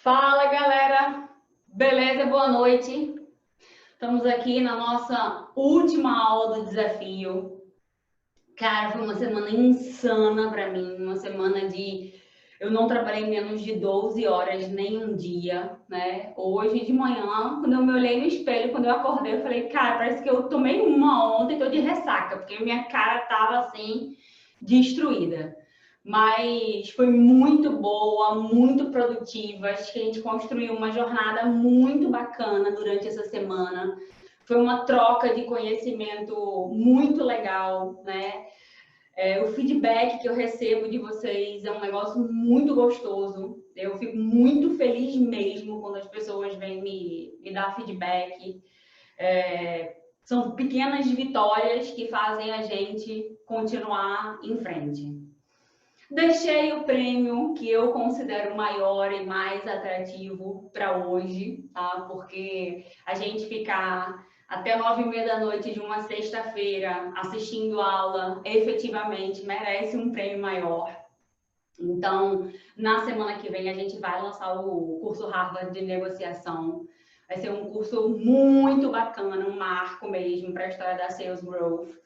Fala, galera! Beleza? Boa noite. Estamos aqui na nossa última aula do desafio. Cara, foi uma semana insana para mim, uma semana de eu não trabalhei menos de 12 horas nem um dia, né? Hoje de manhã, quando eu me olhei no espelho, quando eu acordei, eu falei, cara, parece que eu tomei uma ontem, tô de ressaca, porque minha cara tava assim destruída. Mas foi muito boa, muito produtiva. Acho que a gente construiu uma jornada muito bacana durante essa semana. Foi uma troca de conhecimento muito legal, né? O feedback que eu recebo de vocês é um negócio muito gostoso. Eu fico muito feliz mesmo quando as pessoas vêm me dar feedback. São pequenas vitórias que fazem a gente continuar em frente. Deixei o prêmio que eu considero maior e mais atrativo para hoje, tá? Porque a gente ficar até 9h30 da noite de uma sexta-feira assistindo aula efetivamente merece um prêmio maior. Então, na semana que vem a gente vai lançar o curso Harvard de negociação. Vai ser um curso muito bacana, um marco mesmo para a história da Sales Growth.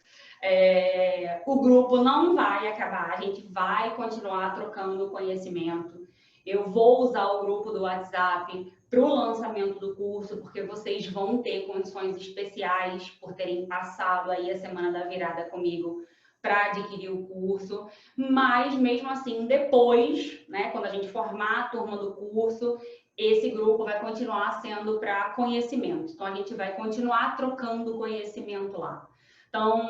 O grupo não vai acabar, a gente vai continuar trocando conhecimento. Eu vou usar o grupo do WhatsApp para o lançamento do curso, porque vocês vão ter condições especiais por terem passado aí a semana da virada comigo para adquirir o curso. Mas mesmo assim, depois, né, quando a gente formar a turma do curso, esse grupo vai continuar sendo para conhecimento. Então a gente vai continuar trocando conhecimento lá. Então,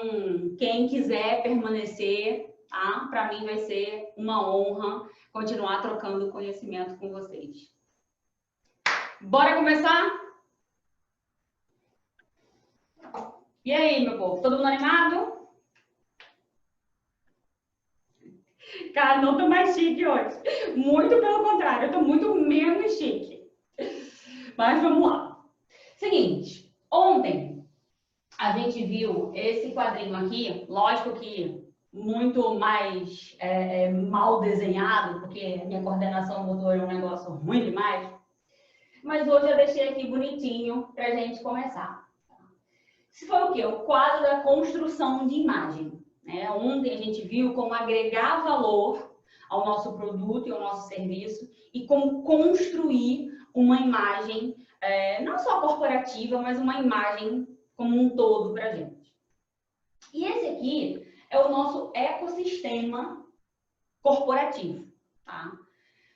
quem quiser permanecer, tá? Para mim vai ser uma honra continuar trocando conhecimento com vocês. Bora começar? E aí, meu povo, todo mundo animado? Cara, não tô mais chique hoje. Muito pelo contrário, eu tô muito menos chique. Mas vamos lá. Seguinte, ontem a gente viu esse quadrinho aqui, lógico que muito mais mal desenhado, porque a minha coordenação motor é um negócio ruim demais, mas hoje eu deixei aqui bonitinho para a gente começar. Isso foi o quê? O quadro da construção de imagem. Né? Ontem a gente viu como agregar valor ao nosso produto e ao nosso serviço e como construir uma imagem, não só corporativa, mas uma imagem como um todo para a gente. E esse aqui é o nosso ecossistema corporativo. Tá?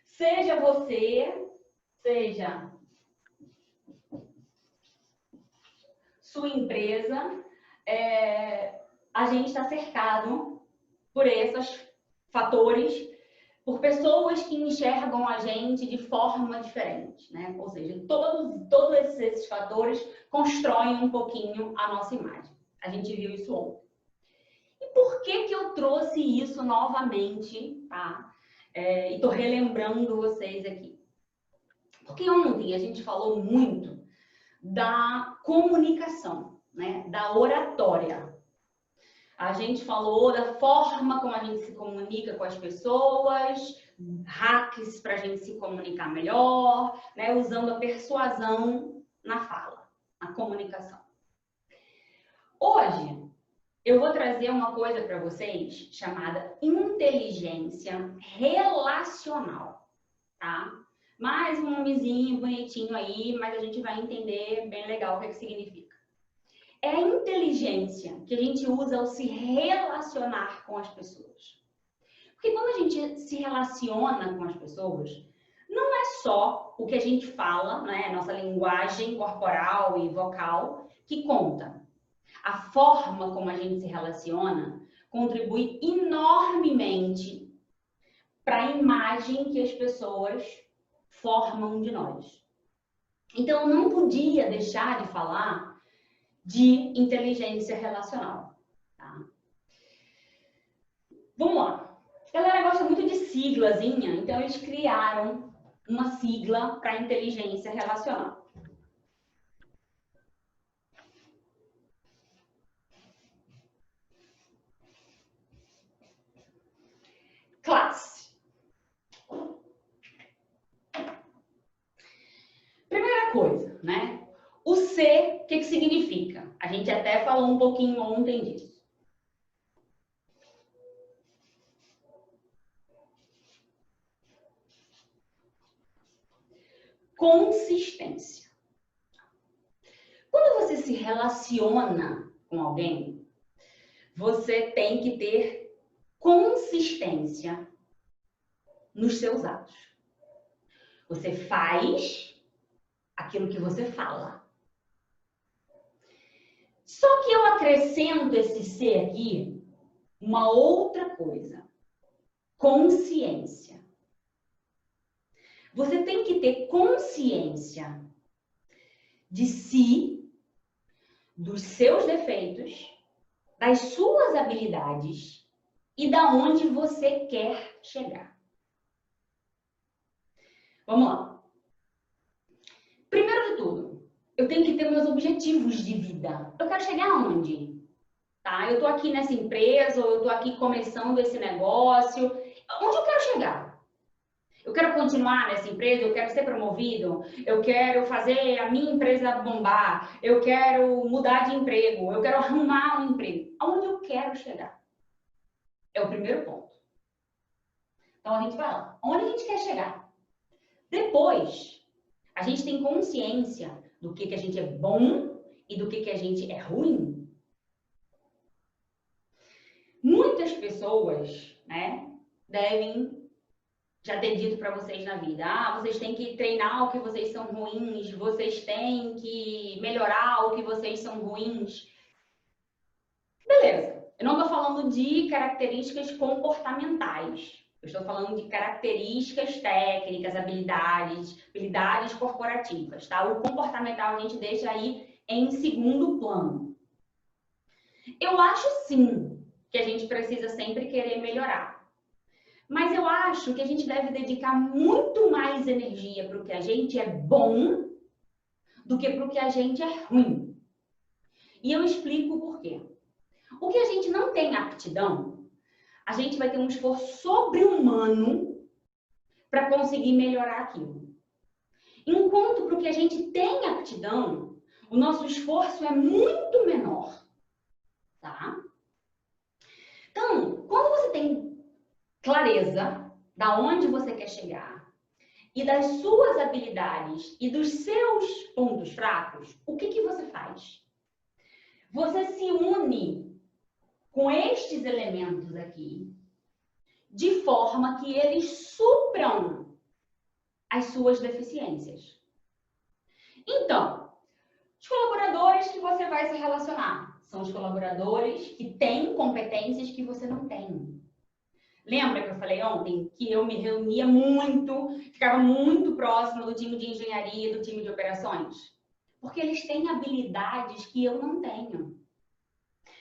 Seja você, seja sua empresa, a gente está cercado por esses fatores, por pessoas que enxergam a gente de forma diferente, né? Ou seja, todos esses fatores constroem um pouquinho a nossa imagem. A gente viu isso ontem. E por que eu trouxe isso novamente, tá? E estou relembrando vocês aqui. Porque ontem a gente falou muito da comunicação, né? Da oratória. A gente falou da forma como a gente se comunica com as pessoas, hacks para a gente se comunicar melhor, né? Usando a persuasão na fala, na comunicação. Hoje, eu vou trazer uma coisa para vocês chamada inteligência relacional, tá? Mais um nomezinho bonitinho aí, mas a gente vai entender bem legal o que significa. É a inteligência que a gente usa ao se relacionar com as pessoas. Porque quando a gente se relaciona com as pessoas, não é só o que a gente fala, né, nossa linguagem corporal e vocal, que conta. A forma como a gente se relaciona contribui enormemente para a imagem que as pessoas formam de nós. Então, eu não podia deixar de falar de inteligência relacional. Tá? Vamos lá. A galera gosta muito de siglazinha, então eles criaram uma sigla para inteligência relacional. Classe. Primeira coisa, né? O C, o que significa? A gente até falou um pouquinho ontem disso. Consistência. Quando você se relaciona com alguém, você tem que ter consistência nos seus atos. Você faz aquilo que você fala. Só que eu acrescento esse C aqui, uma outra coisa. Consciência. Você tem que ter consciência de si, dos seus defeitos, das suas habilidades e da onde você quer chegar. Vamos lá. Primeiro de tudo, eu tenho que ter meus objetivos de vida. Eu quero chegar aonde? Tá? Eu tô aqui nessa empresa, ou eu tô aqui começando esse negócio. Onde eu quero chegar? Eu quero continuar nessa empresa, eu quero ser promovido, eu quero fazer a minha empresa bombar, eu quero mudar de emprego, eu quero arrumar um emprego. Aonde eu quero chegar? É o primeiro ponto. Então a gente vai lá. Onde a gente quer chegar? Depois, a gente tem consciência do que a gente é bom e do que a gente é ruim. Muitas pessoas, né, devem já ter dito para vocês na vida, vocês têm que treinar o que vocês são ruins, vocês têm que melhorar o que vocês são ruins. Beleza, eu não estou falando de características comportamentais, eu estou falando de características técnicas, habilidades corporativas, tá? O comportamental a gente deixa aí em segundo plano. Eu acho sim que a gente precisa sempre querer melhorar. Mas eu acho que a gente deve dedicar muito mais energia para o que a gente é bom do que para o que a gente é ruim. E eu explico por quê. O que a gente não tem aptidão, a gente vai ter um esforço sobre-humano para conseguir melhorar aquilo. Enquanto para o que a gente tem aptidão, o nosso esforço é muito menor. Tá? Então, quando você tem clareza da onde você quer chegar e das suas habilidades e dos seus pontos fracos, o que você faz? Você se une com estes elementos aqui de forma que eles supram as suas deficiências. Então, os colaboradores que você vai se relacionar são os colaboradores que têm competências que você não tem. Lembra que eu falei ontem que eu me reunia muito, ficava muito próximo do time de engenharia e do time de operações? Porque eles têm habilidades que eu não tenho.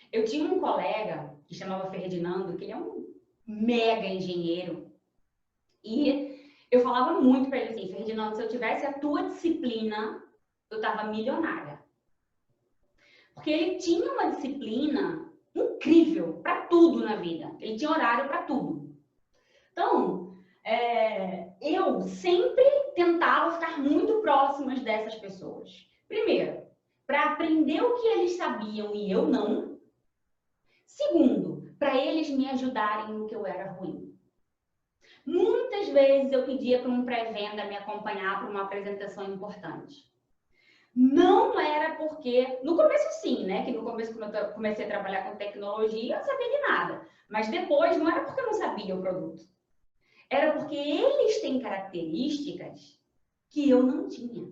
Eu tinha um colega que chamava Ferdinando, que ele é um mega engenheiro. E eu falava muito para ele assim, Ferdinando, se eu tivesse a tua disciplina, eu estava milionária. Porque ele tinha uma disciplina incrível para tudo na vida. Ele tinha horário para tudo. Então, eu sempre tentava ficar muito próximas dessas pessoas. Primeiro, para aprender o que eles sabiam e eu não. Segundo, para eles me ajudarem no que eu era ruim. Muitas vezes eu pedia para um pré-venda me acompanhar para uma apresentação importante. Não era porque... No começo sim, né? Que no começo, quando eu comecei a trabalhar com tecnologia, eu não sabia de nada. Mas depois, não era porque eu não sabia o produto. Era porque eles têm características que eu não tinha.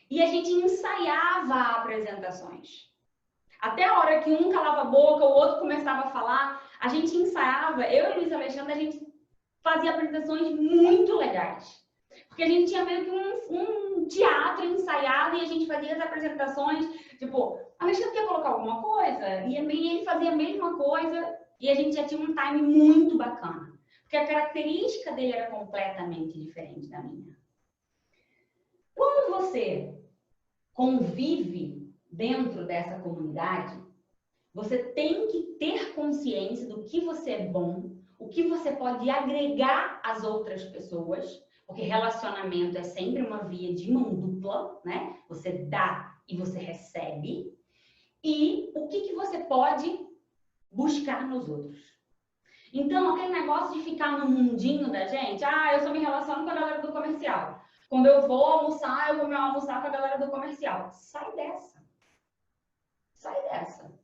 E a gente ensaiava apresentações. Até a hora que um calava a boca, o outro começava a falar, a gente ensaiava. Eu e o Luiz Alexandre, a gente fazia apresentações muito legais. Porque a gente tinha meio que um teatro ensaiado e a gente fazia as apresentações, tipo, a Alexandre quer colocar alguma coisa? E ele fazia a mesma coisa e a gente já tinha um time muito bacana. Porque a característica dele era completamente diferente da minha. Quando você convive dentro dessa comunidade, você tem que ter consciência do que você é bom, o que você pode agregar às outras pessoas, Porque relacionamento é sempre uma via de mão dupla, né? Você dá e você recebe. E o que você pode buscar nos outros. Então, aquele negócio de ficar no mundinho da gente, eu só me relaciono com a galera do comercial. Quando eu vou almoçar, eu vou me almoçar com a galera do comercial. Sai dessa. Sai dessa.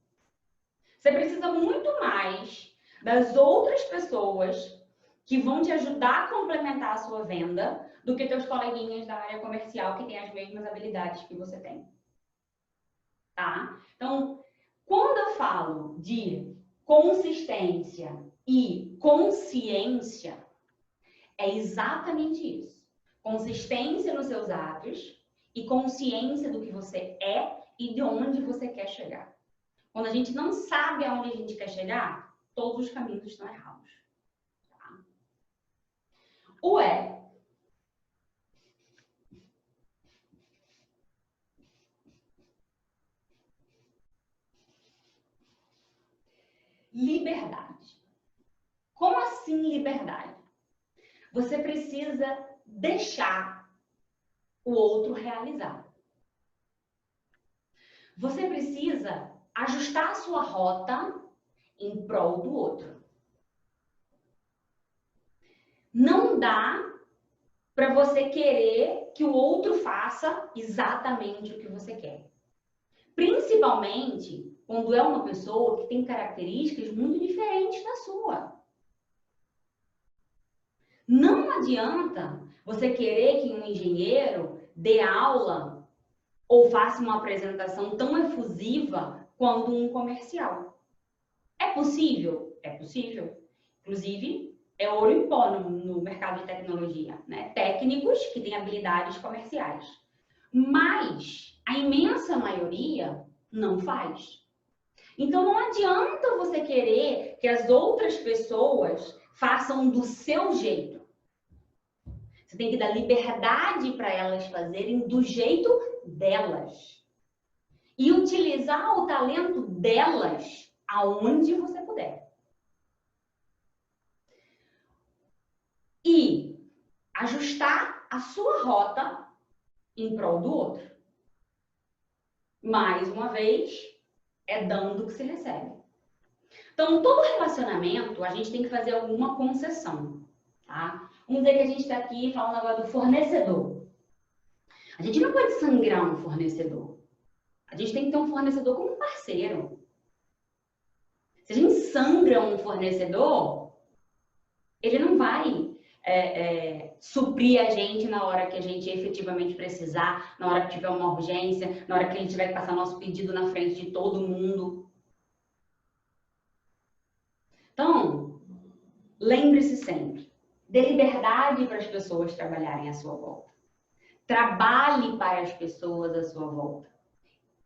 Você precisa muito mais das outras pessoas que vão te ajudar a complementar a sua venda do que teus coleguinhas da área comercial que têm as mesmas habilidades que você tem. Tá? Então, quando eu falo de consistência e consciência, é exatamente isso. Consistência nos seus atos e consciência do que você é e de onde você quer chegar. Quando a gente não sabe aonde a gente quer chegar, todos os caminhos estão errados. Tá? O é liberdade. Como assim liberdade? Você precisa deixar o outro realizar. Você precisa ajustar a sua rota em prol do outro. Não dá para você querer que o outro faça exatamente o que você quer. Principalmente quando é uma pessoa que tem características muito diferentes da sua. Não adianta você querer que um engenheiro dê aula ou faça uma apresentação tão efusiva quanto um comercial. É possível? É possível. Inclusive, é ouro em pó no mercado de tecnologia, né? Técnicos que têm habilidades comerciais. Mas a imensa maioria não faz. Então, não adianta você querer que as outras pessoas façam do seu jeito. Você tem que dar liberdade para elas fazerem do jeito delas. E utilizar o talento delas aonde você puder. E ajustar a sua rota em prol do outro. Mais uma vez, é dando que se recebe. Então, todo relacionamento, a gente tem que fazer alguma concessão, tá? Vamos dizer que a gente está aqui falando agora do fornecedor. A gente não pode sangrar um fornecedor. A gente tem que ter um fornecedor como parceiro. Se a gente sangra um fornecedor, ele não vai suprir a gente na hora que a gente efetivamente precisar, na hora que tiver uma urgência, na hora que a gente tiver que passar nosso pedido na frente de todo mundo. Então, lembre-se sempre, dê liberdade para as pessoas trabalharem à sua volta. Trabalhe para as pessoas à sua volta.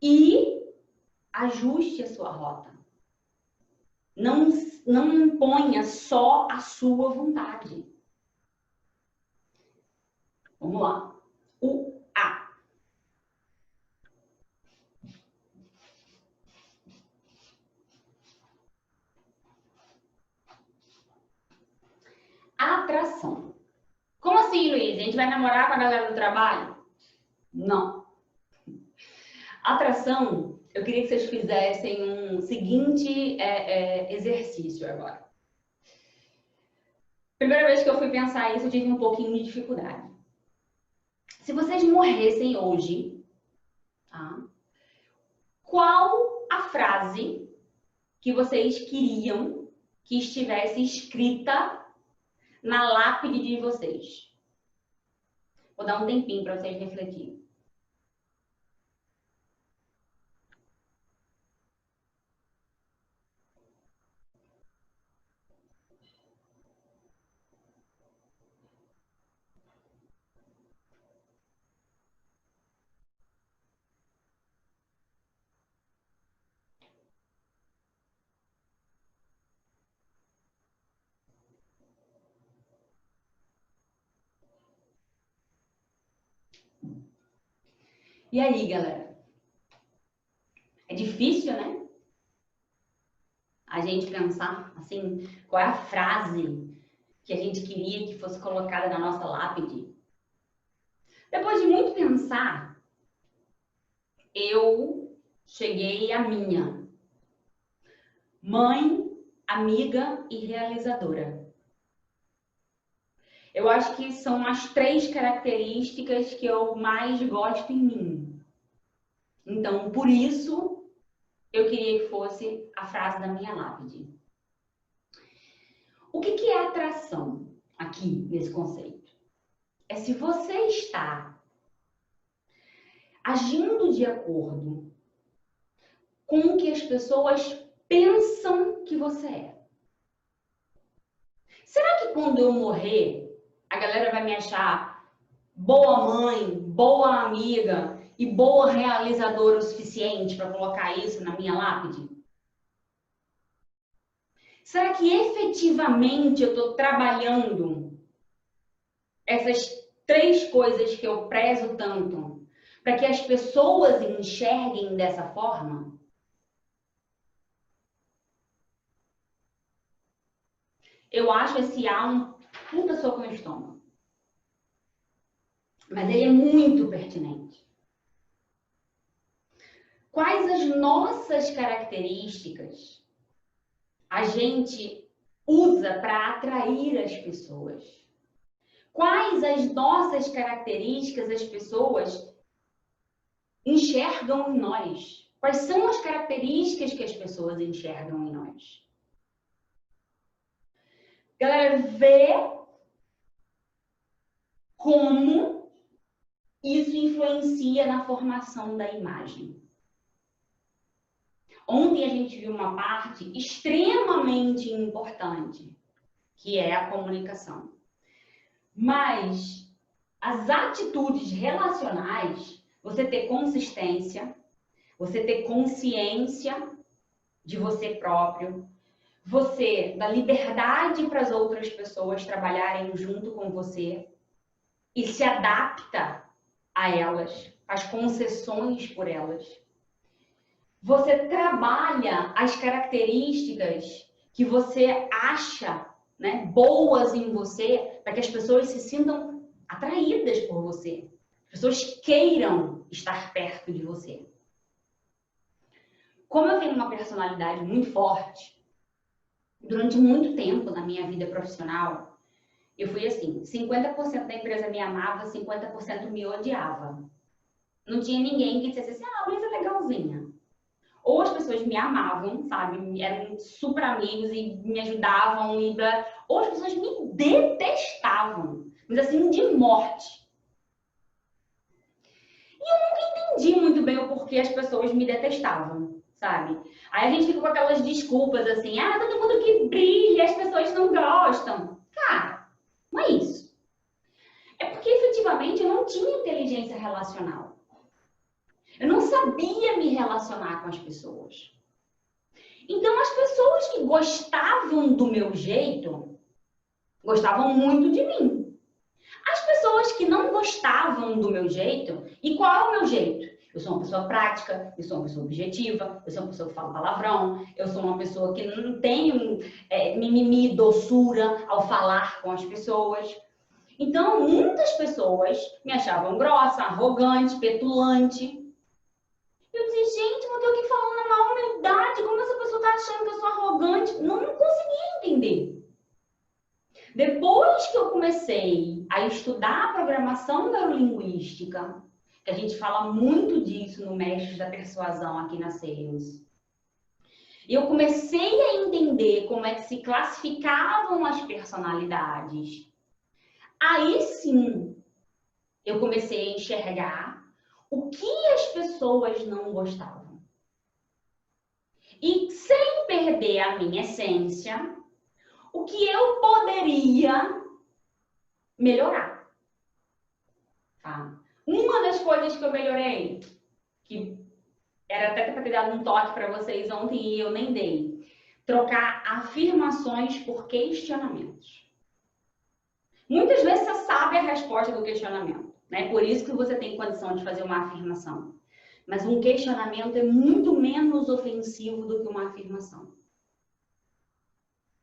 E ajuste a sua rota. Não imponha só a sua vontade. Vamos lá. O A. Atração. Como assim, Luiz? A gente vai namorar com a galera do trabalho? Não. Atração, eu queria que vocês fizessem um seguinte exercício agora. Primeira vez que eu fui pensar isso, eu tive um pouquinho de dificuldade. Se vocês morressem hoje, tá? Qual a frase que vocês queriam que estivesse escrita na lápide de vocês? Vou dar um tempinho para vocês refletirem. E aí, galera? É difícil, né? A gente pensar, assim, qual é a frase que a gente queria que fosse colocada na nossa lápide. Depois de muito pensar, eu cheguei à minha mãe, amiga e realizadora. Eu acho que são as 3 características que eu mais gosto em mim. Então, por isso, eu queria que fosse a frase da minha lápide. O que é atração aqui nesse conceito? É se você está agindo de acordo com o que as pessoas pensam que você é. Será que quando eu morrer, a galera vai me achar boa mãe, boa amiga e boa realizadora o suficiente para colocar isso na minha lápide? Será que efetivamente eu estou trabalhando essas 3 coisas que eu prezo tanto para que as pessoas enxerguem dessa forma? Eu acho esse A um puta soco no estômago. Mas ele é muito pertinente. Quais as nossas características a gente usa para atrair as pessoas? Quais as nossas características as pessoas enxergam em nós? Quais são as características que as pessoas enxergam em nós? Galera, vê como isso influencia na formação da imagem. Ontem a gente viu uma parte extremamente importante, que é a comunicação. Mas as atitudes relacionais, você ter consistência, você ter consciência de você próprio, você dar liberdade para as outras pessoas trabalharem junto com você e se adapta a elas, faz concessões por elas. Você trabalha as características que você acha, né, boas em você, para que as pessoas se sintam atraídas por você. As pessoas queiram estar perto de você. Como eu tenho uma personalidade muito forte, durante muito tempo na minha vida profissional, eu fui assim, 50% da empresa me amava, 50% me odiava. Não tinha ninguém que dissesse assim, ah, a Luísa é legalzinha. Ou as pessoas me amavam, sabe? Eram super amigos e me ajudavam, ou as pessoas me detestavam, mas assim, de morte. E eu nunca entendi muito bem o porquê as pessoas me detestavam, sabe? Aí a gente fica com aquelas desculpas assim, ah, todo mundo que brilha, as pessoas não gostam. Cara, não é isso. É porque efetivamente eu não tinha inteligência relacional. Eu não sabia me relacionar com as pessoas. Então, as pessoas que gostavam do meu jeito, gostavam muito de mim. As pessoas que não gostavam do meu jeito, e qual é o meu jeito? Eu sou uma pessoa prática, eu sou uma pessoa objetiva, eu sou uma pessoa que fala palavrão, eu sou uma pessoa que não tem mimimi, doçura ao falar com as pessoas. Então, muitas pessoas me achavam grossa, arrogante, petulante. Eu disse, gente, mas eu tô aqui falando na humildade, como essa pessoa tá achando que eu sou arrogante? Não conseguia entender. Depois que eu comecei a estudar a programação neurolinguística, que a gente fala muito disso no Mestres da Persuasão aqui na Sales, eu comecei a entender como é que se classificavam as personalidades. Aí sim, eu comecei a enxergar o que as pessoas não gostavam. E sem perder a minha essência, o que eu poderia melhorar. Tá? Uma das coisas que eu melhorei, que era até para ter dado um toque para vocês ontem e eu nem dei, trocar afirmações por questionamentos. Muitas vezes você sabe a resposta do questionamento, né? Por isso que você tem condição de fazer uma afirmação. Mas um questionamento é muito menos ofensivo do que uma afirmação.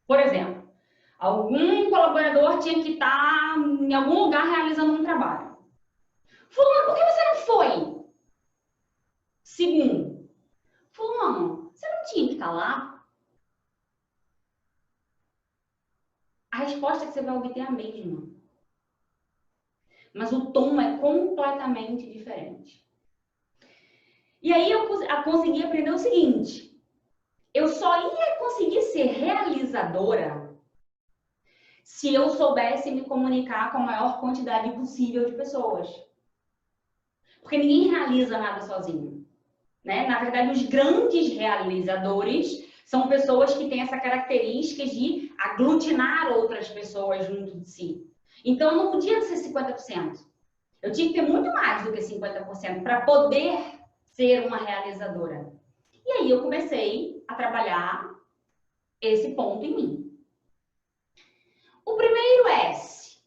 Por exemplo, algum colaborador tinha que estar em algum lugar realizando um trabalho. Fulano, por que você não foi? Segundo, fulano, você não tinha que estar lá? A resposta que você vai obter é a mesma. Mas o tom é completamente diferente. E aí eu consegui aprender o seguinte. Eu só ia conseguir ser realizadora se eu soubesse me comunicar com a maior quantidade possível de pessoas. Porque ninguém realiza nada sozinho, né? Na verdade, os grandes realizadores são pessoas que têm essa característica de aglutinar outras pessoas junto de si. Então, não podia ser 50%. Eu tinha que ter muito mais do que 50% para poder ser uma realizadora. E aí eu comecei a trabalhar esse ponto em mim. O primeiro S.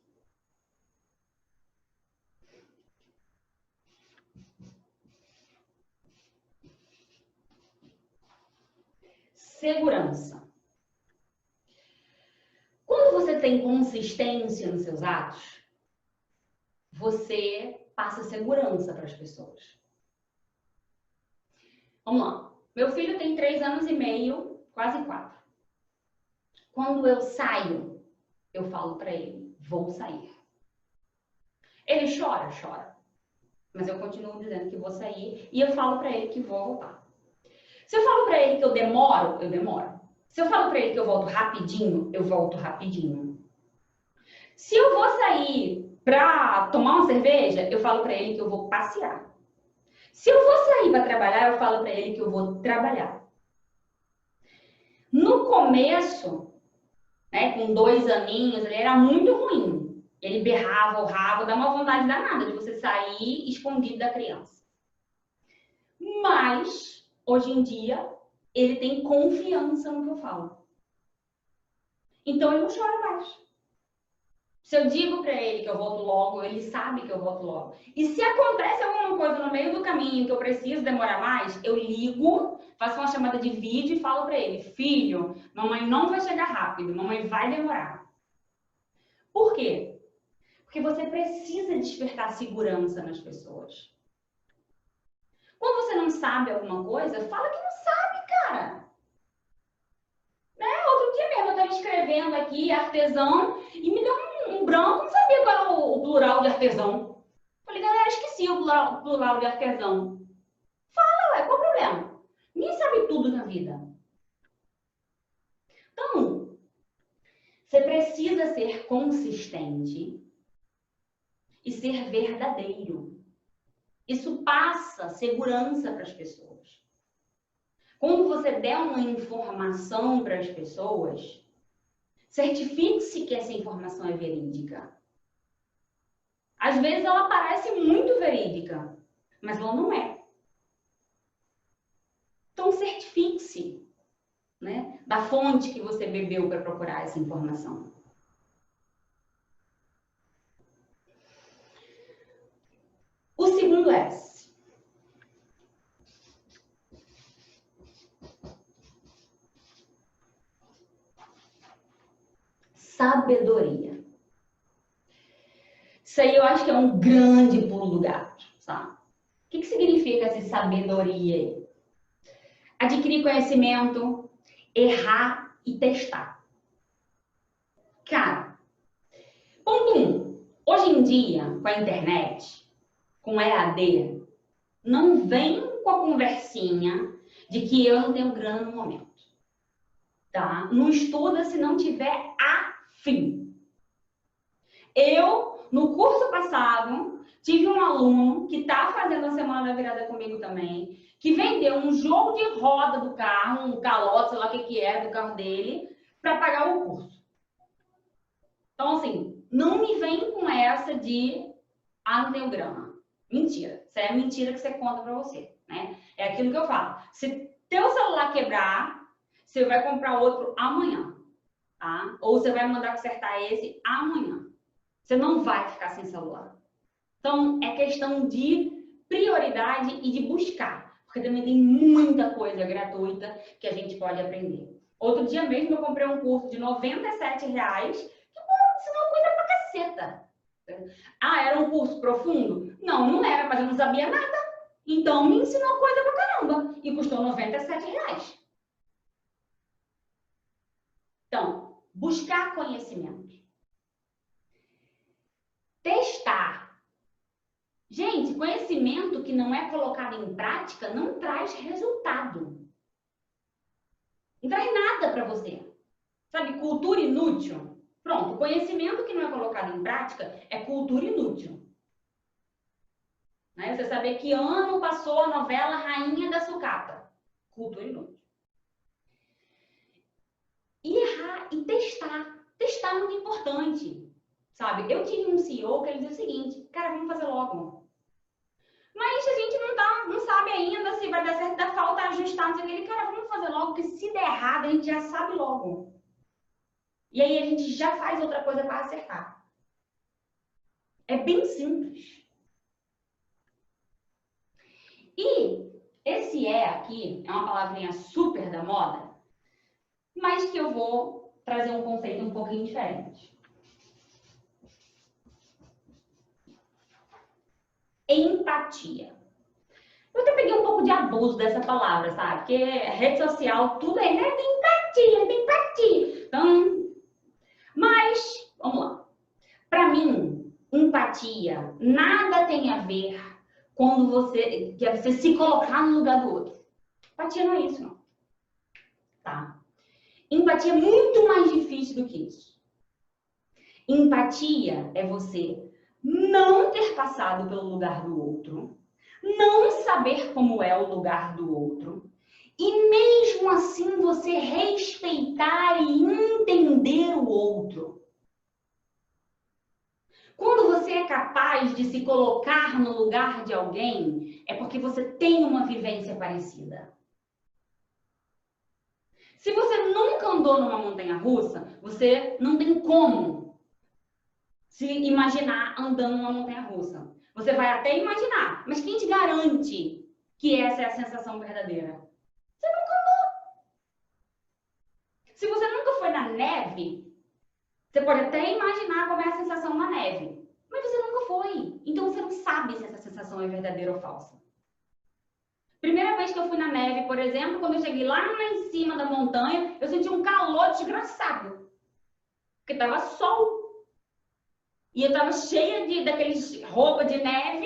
Segurança. Quando você tem consistência nos seus atos, você passa segurança para as pessoas. Vamos lá. Meu filho tem 3 anos e meio, quase 4. Quando eu saio, eu falo para ele, vou sair. Ele chora, chora. Mas eu continuo dizendo que vou sair e eu falo para ele que vou voltar. Se eu falo para ele que eu demoro, eu demoro. Se eu falo para ele que eu volto rapidinho, eu volto rapidinho. Se eu vou sair para tomar uma cerveja, eu falo para ele que eu vou passear. Se eu vou sair para trabalhar, eu falo para ele que eu vou trabalhar. No começo, né, com 2 aninhos, ele era muito ruim. Ele berrava, urrava, dá uma vontade danada de você sair escondido da criança. Mas, hoje em dia, ele tem confiança no que eu falo. Então, ele não chora mais. Se eu digo para ele que eu volto logo, ele sabe que eu volto logo. E se acontece alguma coisa no meio do caminho que eu preciso demorar mais, eu ligo, faço uma chamada de vídeo e falo para ele, filho, mamãe não vai chegar rápido, mamãe vai demorar. Por quê? Porque você precisa despertar segurança nas pessoas. Quando você não sabe alguma coisa, fala que não sabe, cara. Né? Outro dia mesmo eu estava escrevendo aqui artesão e me deu um branco, não sabia qual era o plural de artesão. Falei, galera, esqueci o plural de artesão. Fala, ué, qual o problema? Ninguém sabe tudo na vida. Então, você precisa ser consistente e ser verdadeiro. Isso passa segurança para as pessoas. Quando você der uma informação para as pessoas, certifique-se que essa informação é verídica. Às vezes ela parece muito verídica, mas ela não é. Então certifique-se, né, da fonte que você bebeu para procurar essa informação. O segundo S. Sabedoria. Isso aí eu acho que é um grande pulo do gato, sabe? O que significa essa sabedoria aí? Adquirir conhecimento, errar e testar. Cara, ponto 1. Hoje em dia, com a internet, com EAD, não vem com a conversinha de que eu não tenho grana no momento. Tá? Não estuda se não tiver afim. Eu, no curso passado, tive um aluno que está fazendo a semana da virada comigo também, que vendeu um jogo de roda do carro, um calote, sei lá o que é, do carro dele, para pagar o curso. Então, assim, não me vem com essa de, não tenho grana. Mentira. Isso é mentira que você conta para você, né? É aquilo que eu falo. Se teu celular quebrar, você vai comprar outro amanhã, tá? Ou você vai mandar consertar esse amanhã. Você não vai ficar sem celular. Então, é questão de prioridade e de buscar. Porque também tem muita coisa gratuita que a gente pode aprender. Outro dia mesmo eu comprei um curso de R$ 97, que, pô, ensinou coisa pra caceta. Ah, era um curso profundo? Não, não era, mas eu não sabia nada. Então, me ensinou coisa pra caramba. E custou R$ 97. Então, buscar conhecimento. Testar. Gente, conhecimento que não é colocado em prática não traz resultado. Não traz nada para você. Sabe, cultura inútil? Pronto, conhecimento que não é colocado em prática é cultura inútil. Né? Você saber que ano passou a novela Rainha da Sucata. Cultura inútil. E errar e testar. Testar é muito importante. Sabe, eu tive um CEO que ele dizia o seguinte, cara, vamos fazer logo. Mas a gente não sabe ainda se vai dar certo, dá falta ajustar, não sei o que. Ele, cara, vamos fazer logo, porque se der errado, a gente já sabe logo. E aí a gente já faz outra coisa para acertar. É bem simples. E esse aqui é uma palavrinha super da moda, mas que eu vou trazer um conceito um pouquinho diferente. Empatia. Eu até peguei um pouco de abuso dessa palavra, sabe? Porque rede social, tudo é empatia, tem empatia. Então, mas, vamos lá. Para mim, empatia nada tem a ver quando você se colocar no lugar do outro. Empatia não é isso, não. Tá? Empatia é muito mais difícil do que isso. Empatia é você não ter passado pelo lugar do outro, não saber como é o lugar do outro, e mesmo assim você respeitar e entender o outro. Quando você é capaz de se colocar no lugar de alguém, é porque você tem uma vivência parecida. Se você nunca andou numa montanha-russa, você não tem como se imaginar andando numa montanha-russa. Você vai até imaginar, mas quem te garante que essa é a sensação verdadeira? Você nunca andou. Se você nunca foi na neve, você pode até imaginar como é a sensação na neve, mas você nunca foi. Então você não sabe se essa sensação é verdadeira ou falsa. Primeira vez que eu fui na neve, por exemplo, quando eu cheguei lá em cima da montanha, eu senti um calor desgraçado. Porque tava sol. E eu tava cheia daqueles roupa de neve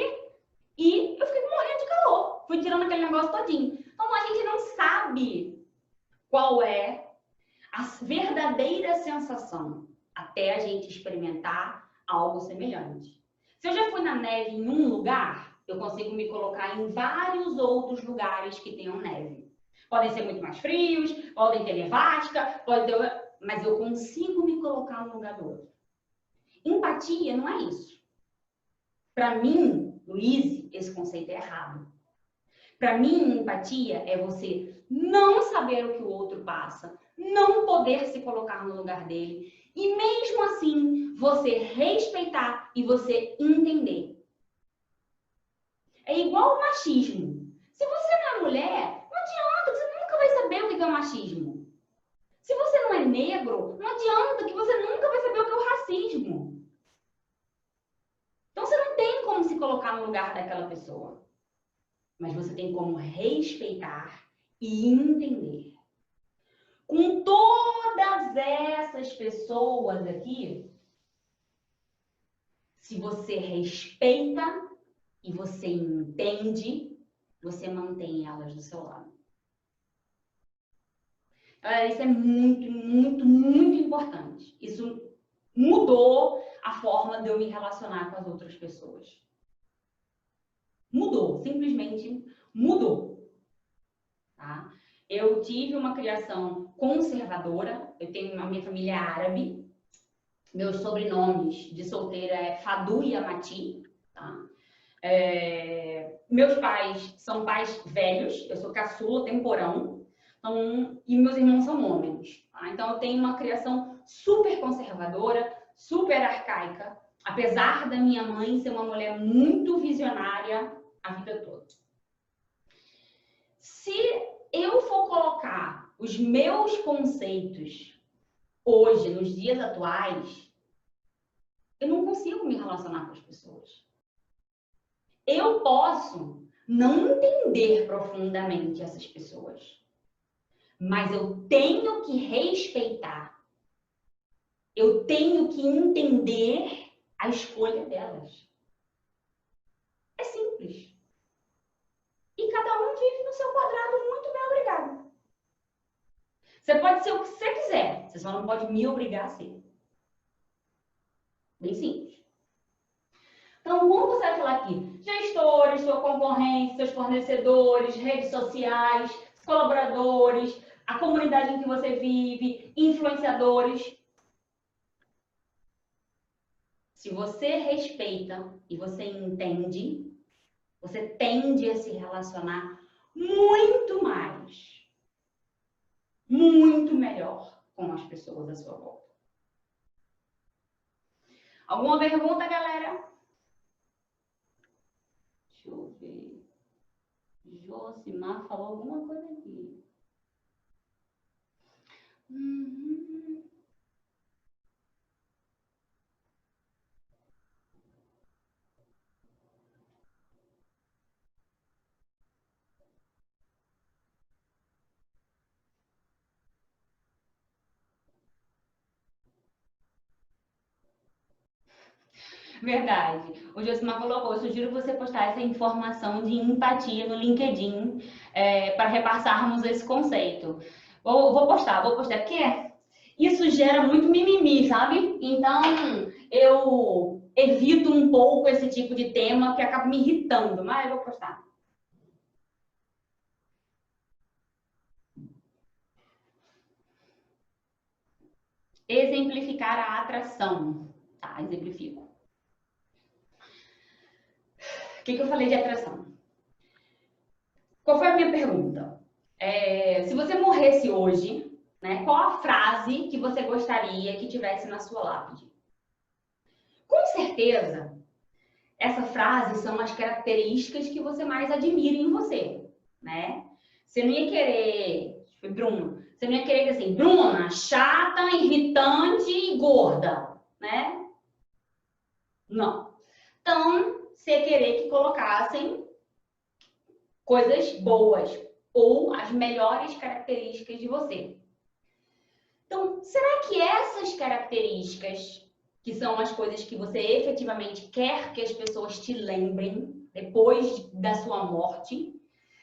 e eu fiquei morrendo de calor. Fui tirando aquele negócio todinho. Então a gente não sabe qual é a verdadeira sensação até a gente experimentar algo semelhante. Se eu já fui na neve em um lugar, eu consigo me colocar em vários outros lugares que tenham neve. Podem ser muito mais frios, podem ter nevasca, mas eu consigo me colocar no lugar do outro. Empatia não é isso. Para mim, Luiz, esse conceito é errado. Para mim, empatia é você não saber o que o outro passa, não poder se colocar no lugar dele e mesmo assim você respeitar e você entender. É igual o machismo. Se você não é mulher, não adianta, você nunca vai saber o que é o machismo. Se você não é negro, não adianta que você nunca vai saber o que é o racismo. Então você não tem como se colocar no lugar daquela pessoa. Mas você tem como respeitar e entender. Com todas essas pessoas aqui, se você respeita e você entende, você mantém elas do seu lado. Isso é muito, muito, muito importante. Isso mudou a forma de eu me relacionar com as outras pessoas. Mudou, simplesmente mudou. Tá? Eu tive uma criação conservadora, eu tenho a minha família árabe, meus sobrenomes de solteira é Fadu e Amati, tá? Meus pais são pais velhos, eu sou caçula, temporão, então, e meus irmãos são homens. Tá? Então, eu tenho uma criação super conservadora, super arcaica, apesar da minha mãe ser uma mulher muito visionária a vida toda. Se eu for colocar os meus conceitos hoje, nos dias atuais, eu não consigo me relacionar com as pessoas. Eu posso não entender profundamente essas pessoas, mas eu tenho que respeitar. Eu tenho que entender a escolha delas. É simples. E cada um vive no seu quadrado, muito bem, obrigado. Você pode ser o que você quiser, você só não pode me obrigar a ser. Bem simples. Então, como você vai falar aqui? Gestores, sua concorrência, seus fornecedores, redes sociais, colaboradores, a comunidade em que você vive, influenciadores. Se você respeita e você entende, você tende a se relacionar muito mais, muito melhor com as pessoas à sua volta. Alguma pergunta, galera? Deixa eu ver. Josimar falou alguma coisa aqui. Verdade. O Josimar colocou, eu sugiro você postar essa informação de empatia no LinkedIn para repassarmos esse conceito. Vou postar, porque isso gera muito mimimi, sabe? Então, eu evito um pouco esse tipo de tema que acaba me irritando, mas eu vou postar. Exemplificar a atração. Tá, exemplifico. O que eu falei de atração? Qual foi a minha pergunta? Se você morresse hoje, né, qual a frase que você gostaria que tivesse na sua lápide? Com certeza, essa frase são as características que você mais admira em você, né? Você não ia querer, Bruno, você não ia querer assim, Bruna, chata, irritante e gorda, né? Não. Então, você ia querer que colocassem coisas boas ou as melhores características de você. Então, será que essas características, que são as coisas que você efetivamente quer que as pessoas te lembrem depois da sua morte,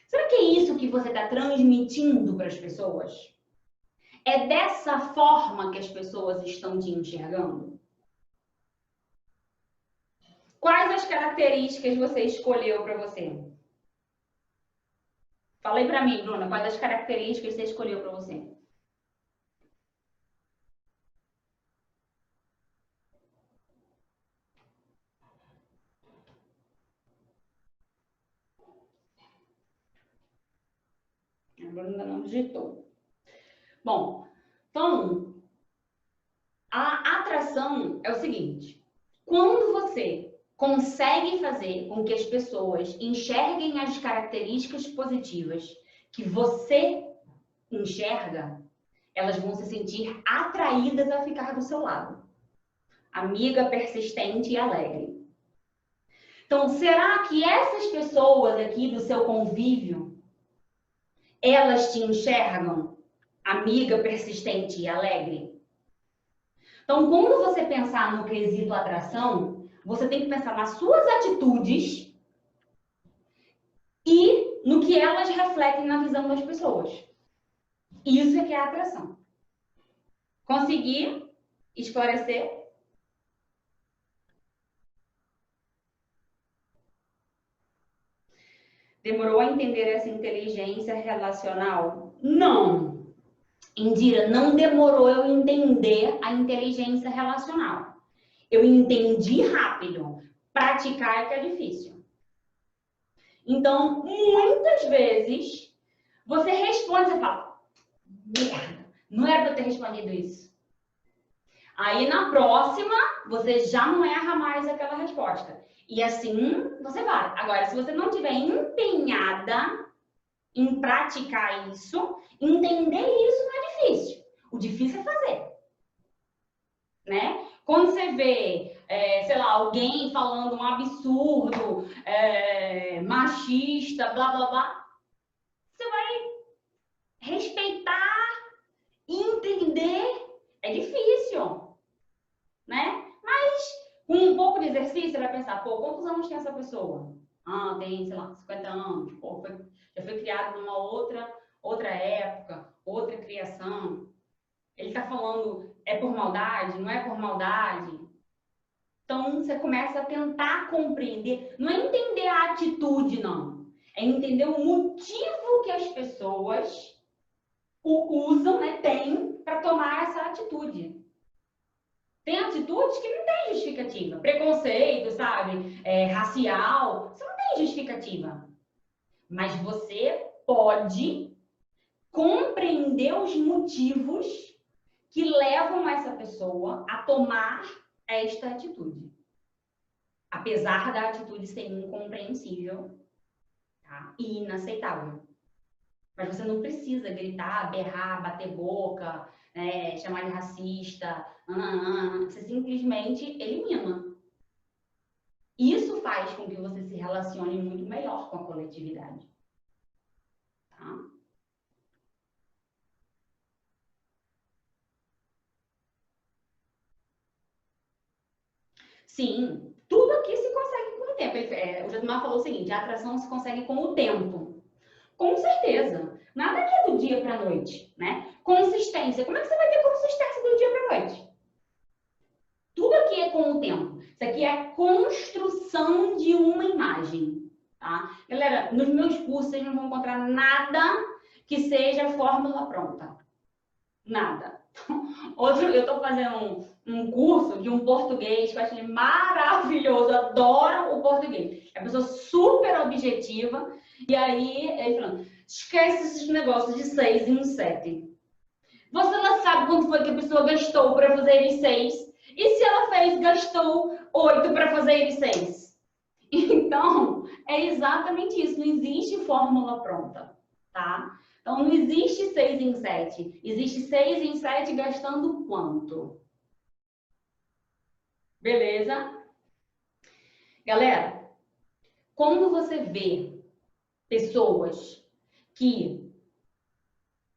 será que é isso que você está transmitindo para as pessoas? É dessa forma que as pessoas estão te enxergando? Quais as características você escolheu para você? Fala aí para mim, Bruna, quais as características você escolheu para você? A Bruna ainda não digitou. Bom, então, a atração é o seguinte: quando você consegue fazer com que as pessoas enxerguem as características positivas que você enxerga, elas vão se sentir atraídas a ficar do seu lado. Amiga persistente e alegre. Então, será que essas pessoas aqui do seu convívio, elas te enxergam amiga persistente e alegre? Então, quando você pensar no quesito atração, você tem que pensar nas suas atitudes e no que elas refletem na visão das pessoas. Isso é que é a atração. Consegui esclarecer? Demorou a entender essa inteligência relacional? Não. Indira, não demorou eu entender a inteligência relacional. Eu entendi rápido. Praticar é que é difícil. Então, muitas vezes, você responde, você fala, merda, não era para eu ter respondido isso. Aí, na próxima, você já não erra mais aquela resposta. E assim, você vai. Agora, se você não estiver empenhada em praticar isso, entender isso não é difícil. O difícil é fazer. Né? Quando você vê, sei lá, alguém falando um absurdo, machista, blá, blá, blá, você vai respeitar, entender. É difícil, né? Mas com um pouco de exercício, você vai pensar, pô, quantos anos tem essa pessoa? Ah, tem, sei lá, 50 anos. Pô, já foi criado numa outra época, outra criação. Ele está falando, é por maldade? Não é por maldade? Então, você começa a tentar compreender. Não é entender a atitude, não. É entender o motivo que as pessoas usam, né, tem para tomar essa atitude. Tem atitudes que não tem justificativa. Preconceito, sabe? Racial, você não tem justificativa. Mas você pode compreender os motivos que levam essa pessoa a tomar esta atitude. Apesar da atitude ser incompreensível, tá? E inaceitável. Mas você não precisa gritar, berrar, bater boca, chamar de racista, você simplesmente elimina. Isso faz com que você se relacione muito melhor com a coletividade. Tá? Sim, tudo aqui se consegue com o tempo. O Josimar falou o seguinte, a atração se consegue com o tempo. Com certeza. Nada que é do dia para a noite, né? Consistência. Como é que você vai ter consistência do dia para a noite? Tudo aqui é com o tempo. Isso aqui é a construção de uma imagem, tá? Galera, nos meus cursos vocês não vão encontrar nada que seja fórmula pronta. Nada. Eu estou fazendo um curso de um português que eu achei maravilhoso, adoro o português. É uma pessoa super objetiva. E aí, ele falando, esquece esses negócios de 6 em 7. Você não sabe quanto foi que a pessoa gastou para fazer em 6. E se ela gastou 8 para fazer em 6? Então, é exatamente isso. Não existe fórmula pronta, tá? Então, não existe 6 em 7. Existe 6 em 7 gastando quanto? Beleza? Galera, quando você vê pessoas que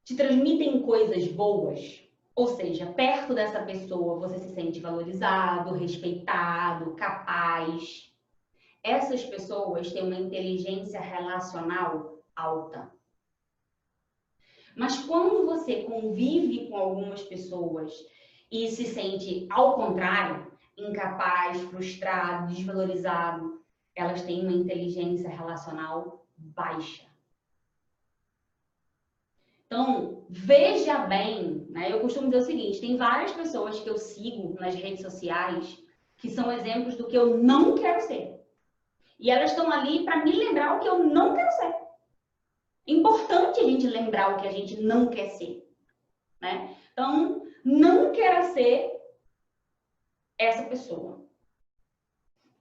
te transmitem coisas boas, ou seja, perto dessa pessoa você se sente valorizado, respeitado, capaz. Essas pessoas têm uma inteligência relacional alta. Mas quando você convive com algumas pessoas e se sente, ao contrário, incapaz, frustrado, desvalorizado, elas têm uma inteligência relacional baixa. Então, veja bem, né? Eu costumo dizer o seguinte, tem várias pessoas que eu sigo nas redes sociais que são exemplos do que eu não quero ser. E elas estão ali para me lembrar o que eu não quero ser. É importante a gente lembrar o que a gente não quer ser, né? Então, não queira ser essa pessoa.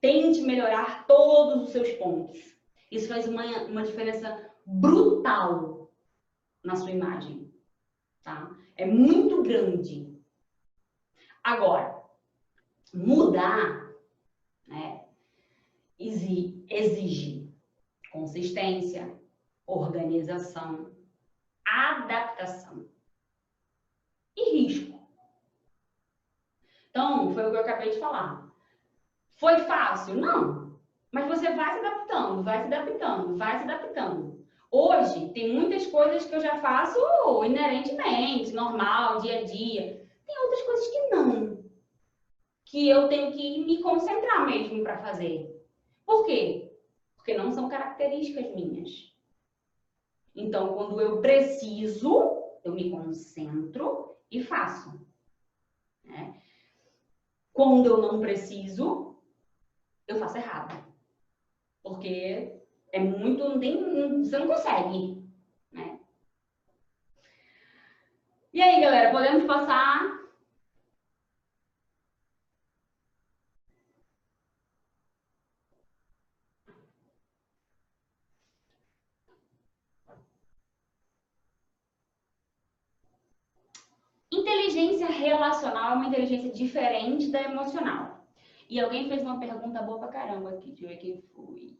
Tente melhorar todos os seus pontos. Isso faz uma diferença brutal na sua imagem, tá? É muito grande. Agora, mudar, né, exige consistência, organização, adaptação e risco. Então, foi o que eu acabei de falar. Foi fácil? Não. Mas você vai se adaptando, vai se adaptando, vai se adaptando. Hoje, tem muitas coisas que eu já faço inerentemente, normal, dia a dia. Tem outras coisas que não. Que eu tenho que me concentrar mesmo para fazer. Por quê? Porque não são características minhas. Então, quando eu preciso, eu me concentro e faço. Né? Quando eu não preciso, eu faço errado. Porque é muito, você não consegue, né? E aí, galera, podemos passar? inteligência relacional é uma inteligência diferente da emocional. E alguém fez uma pergunta boa pra caramba aqui. Deixa eu ver quem foi.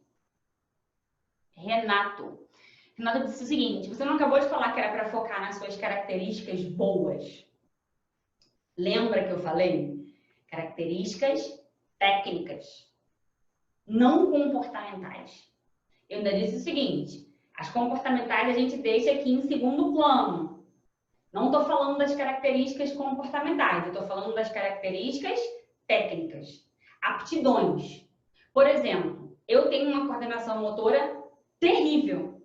Renato. Renato disse o seguinte: você não acabou de falar que era para focar nas suas características boas? Lembra que eu falei? Características técnicas, não comportamentais. Eu ainda disse o seguinte: as comportamentais a gente deixa aqui em segundo plano. Não estou falando das características comportamentais, eu estou falando das características técnicas. Aptidões. Por exemplo, eu tenho uma coordenação motora terrível.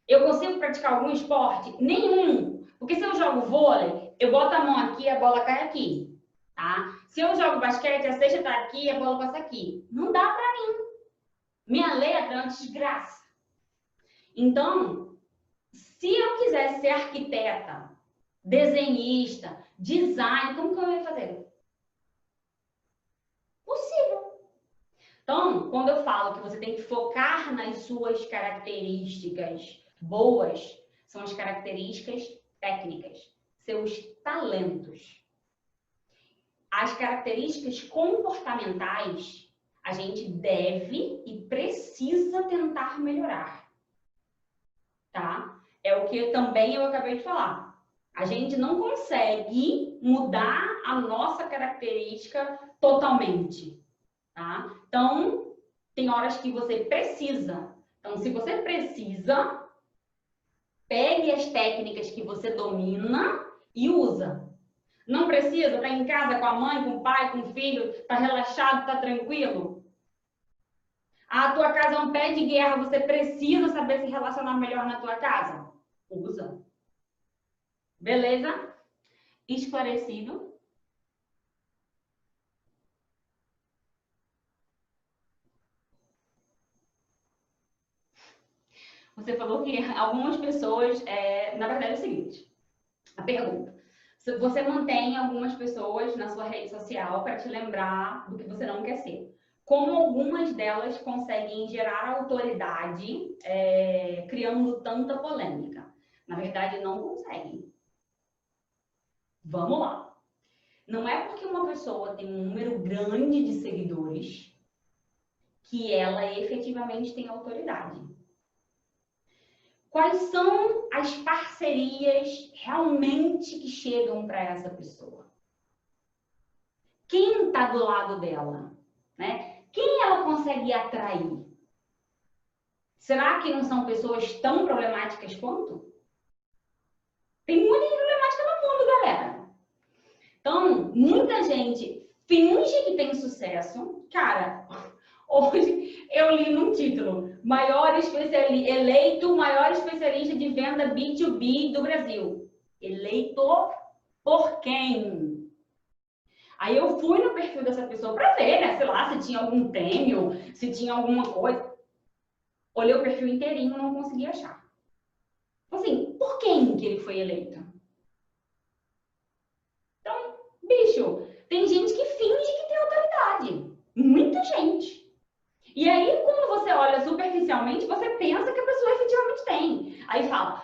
Eu consigo praticar algum esporte? Nenhum. Porque se eu jogo vôlei, eu boto a mão aqui e a bola cai aqui. Tá? Se eu jogo basquete, a cesta está aqui e a bola passa aqui. Não dá para mim. Minha letra é uma desgraça. Então, se eu quisesse ser arquiteta, desenhista, design, como que eu ia fazer? Possível. Então, quando eu falo que você tem que focar nas suas características boas, são as características técnicas, seus talentos. As características comportamentais, a gente deve e precisa tentar melhorar, tá? É o que também eu acabei de falar. A gente não consegue mudar a nossa característica totalmente, tá? Então, tem horas que você precisa. Então, se você precisa, pegue as técnicas que você domina e usa. Não precisa estar em casa com a mãe, com o pai, com o filho, tá relaxado, tá tranquilo? A tua casa é um pé de guerra, você precisa saber se relacionar melhor na tua casa? Usa. Beleza? Esclarecido? Você falou que algumas pessoas, na verdade é o seguinte, a pergunta, se você mantém algumas pessoas na sua rede social para te lembrar do que você não quer ser. Como algumas delas conseguem gerar autoridade criando tanta polêmica? Na verdade, não conseguem. Vamos lá. Não é porque uma pessoa tem um número grande de seguidores que ela efetivamente tem autoridade. Quais são as parcerias realmente que chegam para essa pessoa? Quem está do lado dela? Né? Quem ela consegue atrair? Será que não são pessoas tão problemáticas quanto? Tem muita gente problemática no mundo, galera. Então, muita gente finge que tem sucesso. Cara, hoje eu li num título: eleito maior especialista de venda B2B do Brasil. Eleito por quem? Aí eu fui no perfil dessa pessoa para ver, né? Sei lá, se tinha algum prêmio, se tinha alguma coisa. Olhei o perfil inteirinho, não consegui achar. Assim, por quem que ele foi eleito? Então, bicho, tem gente que finge que tem autoridade. Muita gente. E aí, quando você olha superficialmente, você pensa que a pessoa efetivamente tem. Aí fala: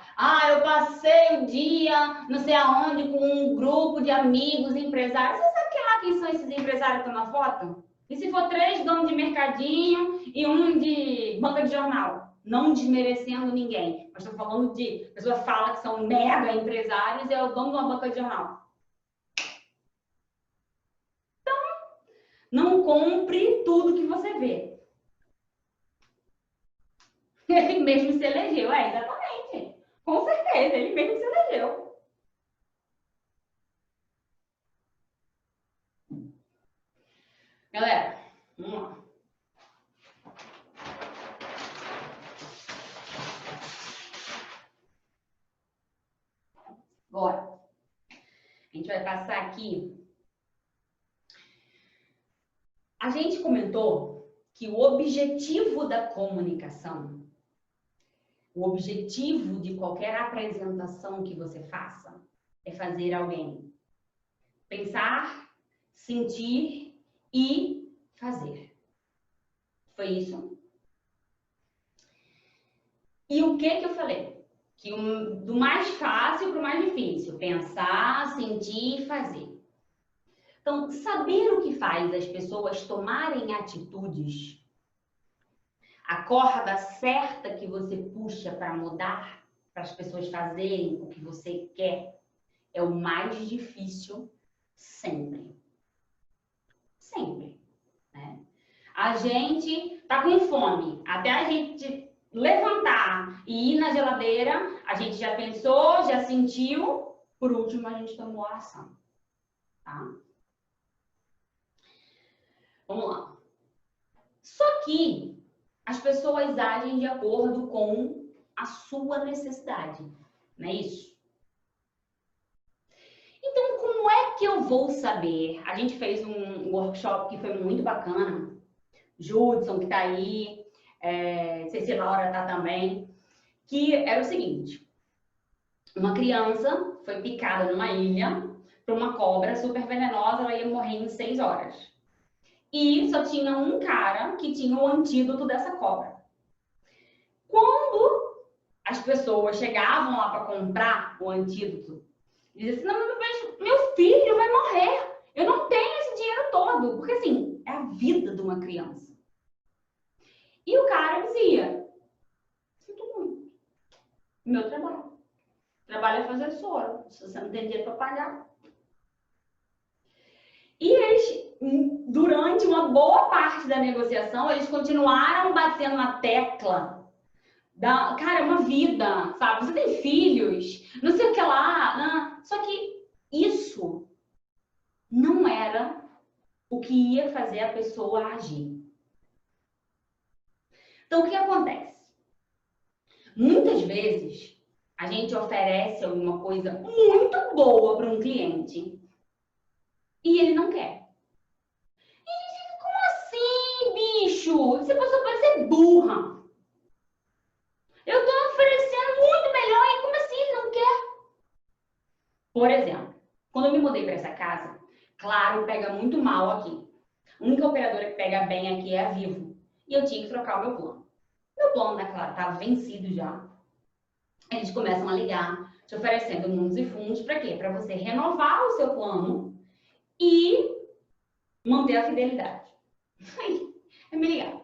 eu passei o dia não sei aonde com um grupo de amigos empresários. Você sabe quem são esses empresários que estão na foto? E se for 3 donos de mercadinho e um de banca de jornal? Não desmerecendo ninguém, mas estou falando de pessoa fala que são mega empresários e é o dono de uma banca de jornal. Então, não compre tudo que você vê. Ele mesmo se elegeu, exatamente. Com certeza, ele mesmo se elegeu. Galera, vamos lá. Bora. A gente vai passar aqui. A gente comentou que o objetivo da comunicação, o objetivo de qualquer apresentação que você faça é fazer alguém pensar, sentir e fazer. Foi isso? E o que eu falei? do mais fácil para o mais difícil. Pensar, sentir e fazer. Então, saber o que faz as pessoas tomarem atitudes, a corda certa que você puxa para mudar, para as pessoas fazerem o que você quer, é o mais difícil sempre. Sempre. Né? A gente tá com fome, até a gente levantar e ir na geladeira, a gente já pensou, já sentiu, por último a gente tomou a ação. Tá? Vamos lá. Só que as pessoas agem de acordo com a sua necessidade, não é isso? Então, como é que eu vou saber? A gente fez um workshop que foi muito bacana. Judson, que está aí, sei se Laura está também, que era o seguinte. Uma criança foi picada numa ilha por uma cobra super venenosa, ela ia morrer em 6 horas. E só tinha um cara que tinha o antídoto dessa cobra. Quando as pessoas chegavam lá para comprar o antídoto, diziam assim, não, mas meu filho vai morrer, eu não tenho esse dinheiro todo. Porque assim, é a vida de uma criança. E o cara dizia, sinto muito, meu trabalho. Trabalho é fazer soro, se você não tem dinheiro para pagar. E eles, durante uma boa parte da negociação, eles continuaram batendo na tecla da, cara, uma vida, sabe? Você tem filhos, não sei o que lá. Não. Só que isso não era o que ia fazer a pessoa agir. Então, o que acontece? Muitas vezes, a gente oferece alguma coisa muito boa para um cliente e ele não quer. E como assim, bicho? Você passou para ser burra. Eu estou oferecendo muito melhor e como assim ele não quer? Por exemplo, quando eu me mudei para essa casa, claro, pega muito mal aqui. A única operadora que pega bem aqui é a Vivo. E eu tinha que trocar o meu plano. Meu plano, né, claro, estava vencido já. Eles começam a ligar, te oferecendo mundos e fundos, para quê? Para você renovar o seu plano e manter a fidelidade. Aí, é me ligar.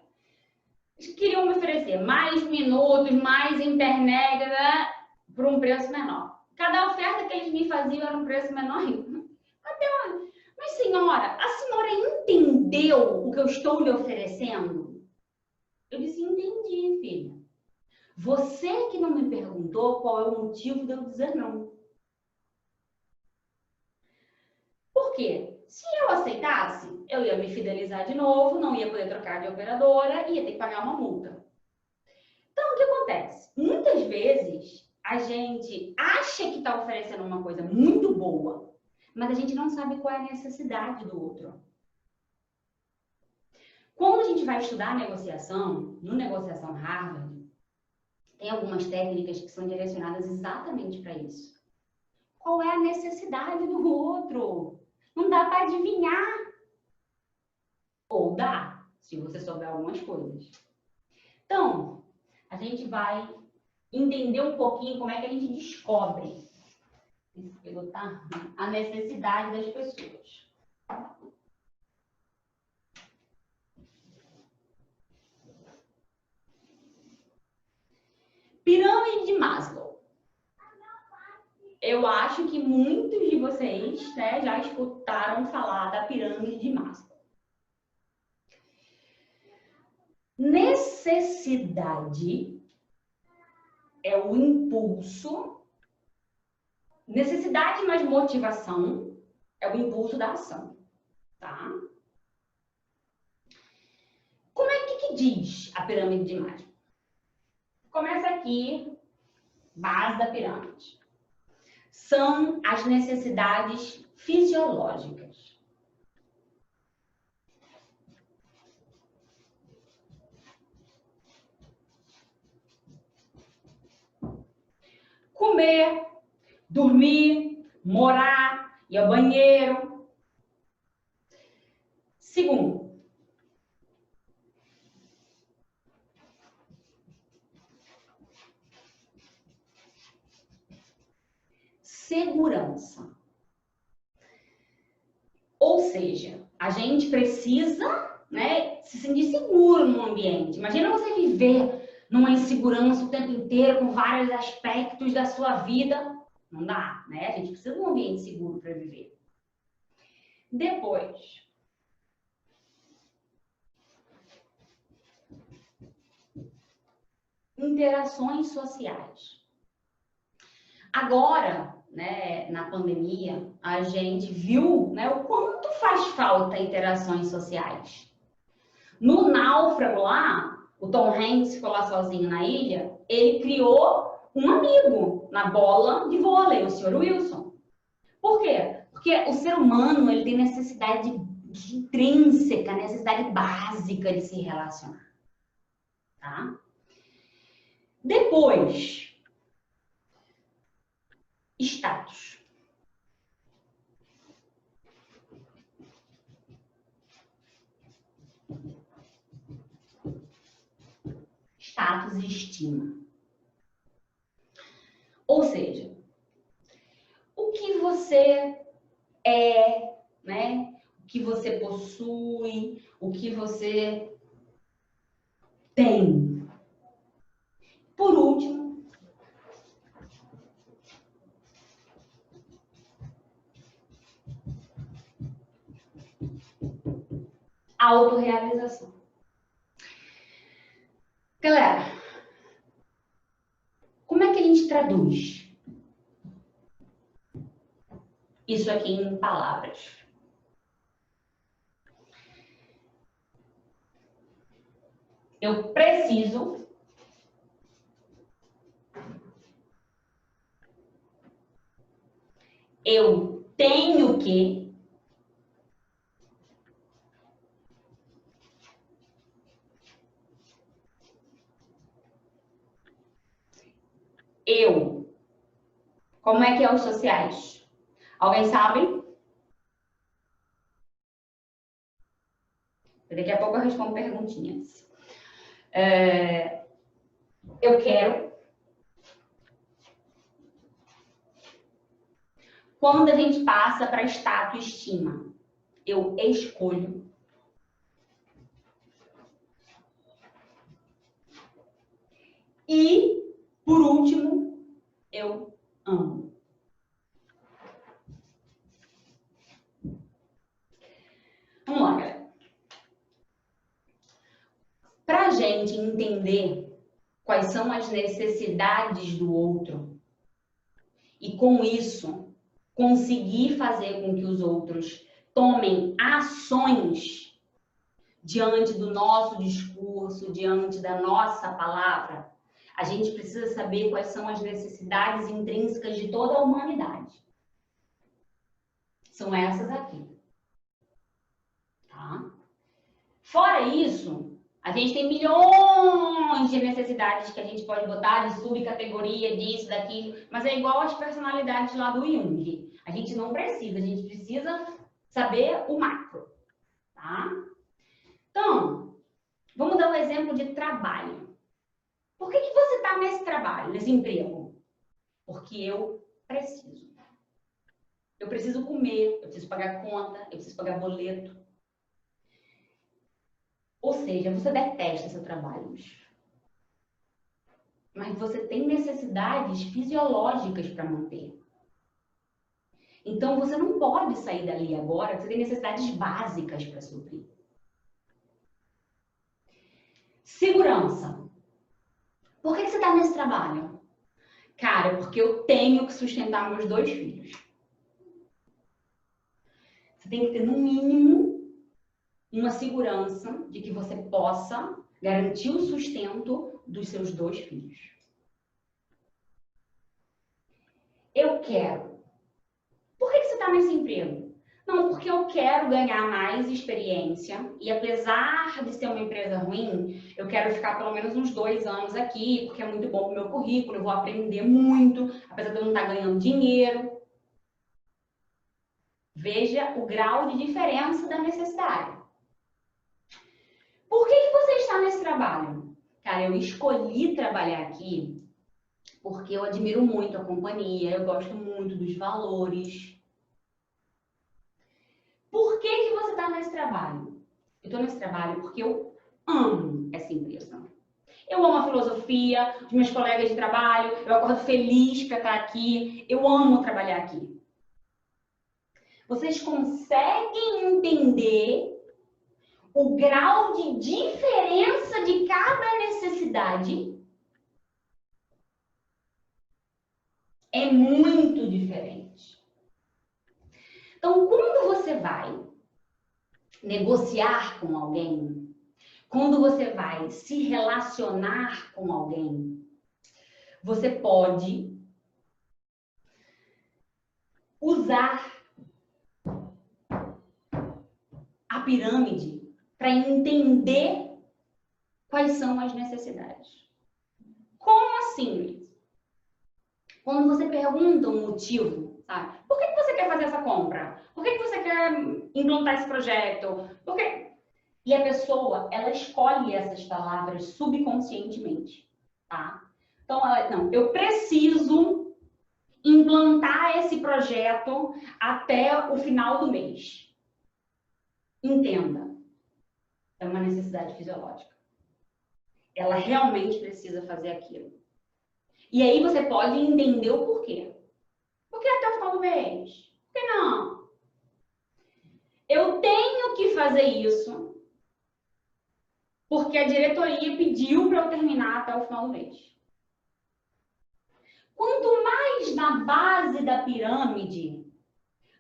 Eles queriam me oferecer mais minutos, mais internet, né, por um preço menor. Cada oferta que eles me faziam era um preço menor ainda. Até onde? Mas, senhora, a senhora entendeu o que eu estou lhe oferecendo? Eu disse, entendi, filha. Você que não me perguntou qual é o motivo de eu dizer não. Por quê? Se eu aceitasse, eu ia me fidelizar de novo, não ia poder trocar de operadora e ia ter que pagar uma multa. Então, o que acontece? Muitas vezes, a gente acha que está oferecendo uma coisa muito boa, mas a gente não sabe qual é a necessidade do outro. Quando a gente vai estudar negociação, no Negociação Harvard, tem algumas técnicas que são direcionadas exatamente para isso. Qual é a necessidade do outro? Não dá para adivinhar. Ou dá, se você souber algumas coisas. Então, a gente vai entender um pouquinho como é que a gente descobre a necessidade das pessoas. Pirâmide de Maslow. Eu acho que muitos de vocês, né, já escutaram falar da pirâmide de Maslow. Necessidade é o impulso. Necessidade mais motivação é o impulso da ação, tá? Como é que diz a pirâmide de Maslow? Começa aqui, base da pirâmide. São as necessidades fisiológicas. Comer, dormir, morar, ir ao banheiro. Segundo, segurança. Ou seja, a gente precisa, né, se sentir seguro no ambiente. Imagina você viver numa insegurança o tempo inteiro, com vários aspectos da sua vida. Não dá, né? A gente precisa de um ambiente seguro para viver. Depois, interações sociais. Agora, né, na pandemia, a gente viu, né, o quanto faz falta interações sociais. No Náufrago lá, o Tom Hanks ficou lá sozinho na ilha, ele criou um amigo na bola de vôlei, o Sr. Wilson. Por quê? Porque o ser humano ele tem necessidade intrínseca, necessidade básica de se relacionar. Tá? Depois, status. Status e estima. Ou seja, o que você é, né? O que você possui, o que você tem. Por último, autorrealização. Galera, como é que a gente traduz isso aqui em palavras? Eu preciso eu tenho que eu. Como é que é os sociais? Alguém sabe? Daqui a pouco eu respondo perguntinhas. Eu quero. Quando a gente passa para status e estima, eu escolho. E, por último, eu amo. Vamos lá, galera. Para a gente entender quais são as necessidades do outro e, com isso, conseguir fazer com que os outros tomem ações diante do nosso discurso, diante da nossa palavra, a gente precisa saber quais são as necessidades intrínsecas de toda a humanidade. São essas aqui. Tá? Fora isso, a gente tem milhões de necessidades que a gente pode botar de subcategoria, disso, daquilo, mas é igual as personalidades lá do Jung. A gente não precisa, a gente precisa saber o macro. Tá? Então, vamos dar um exemplo de trabalho. Por que você está nesse trabalho, nesse emprego? Porque eu preciso. Eu preciso comer, eu preciso pagar conta, eu preciso pagar boleto. Ou seja, você detesta seu trabalho. Mas você tem necessidades fisiológicas para manter. Então, você não pode sair dali agora, você tem necessidades básicas para suprir. Segurança. Por que você está nesse trabalho? Cara, porque eu tenho que sustentar meus 2 filhos. Você tem que ter, no mínimo, uma segurança de que você possa garantir o sustento dos seus 2 filhos. Eu quero. Por que você está nesse emprego? Não, porque eu quero ganhar mais experiência e apesar de ser uma empresa ruim, eu quero ficar pelo menos uns 2 anos aqui, porque é muito bom para o meu currículo, eu vou aprender muito, apesar de eu não estar ganhando dinheiro. Veja o grau de diferença da necessidade. Por que você está nesse trabalho? Cara, eu escolhi trabalhar aqui porque eu admiro muito a companhia, eu gosto muito dos valores. Por que que você está nesse trabalho? Eu estou nesse trabalho porque eu amo essa empresa. Eu amo a filosofia, os meus colegas de trabalho, eu acordo feliz para estar aqui, eu amo trabalhar aqui. Vocês conseguem entender o grau de diferença de cada necessidade? É muito diferente. Então, quando você vai negociar com alguém, quando você vai se relacionar com alguém, você pode usar a pirâmide para entender quais são as necessidades. Como assim, Luiz? Quando você pergunta um motivo, sabe? Por que você quer fazer essa compra? Por que você quer implantar esse projeto? Por quê? E a pessoa, ela escolhe essas palavras subconscientemente, tá? Então, não, eu preciso implantar esse projeto até o final do mês. Entenda, é uma necessidade fisiológica. Ela realmente precisa fazer aquilo. E aí você pode entender o porquê. Por que até o final do mês? Por que não? Eu tenho que fazer isso porque a diretoria pediu para eu terminar até o final do mês. Quanto mais na base da pirâmide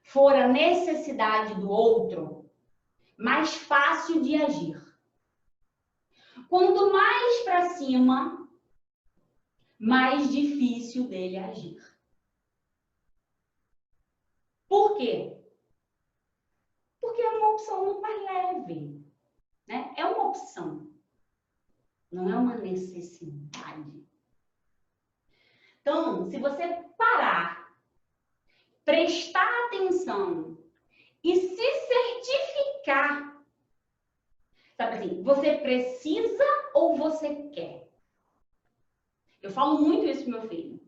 for a necessidade do outro, mais fácil de agir. Quanto mais para cima, mais difícil dele agir. Por quê? Porque é uma opção muito mais leve, né? É uma opção, não é uma necessidade. Então, se você parar, prestar atenção e se certificar, sabe assim, você precisa ou você quer? Eu falo muito isso pro meu filho.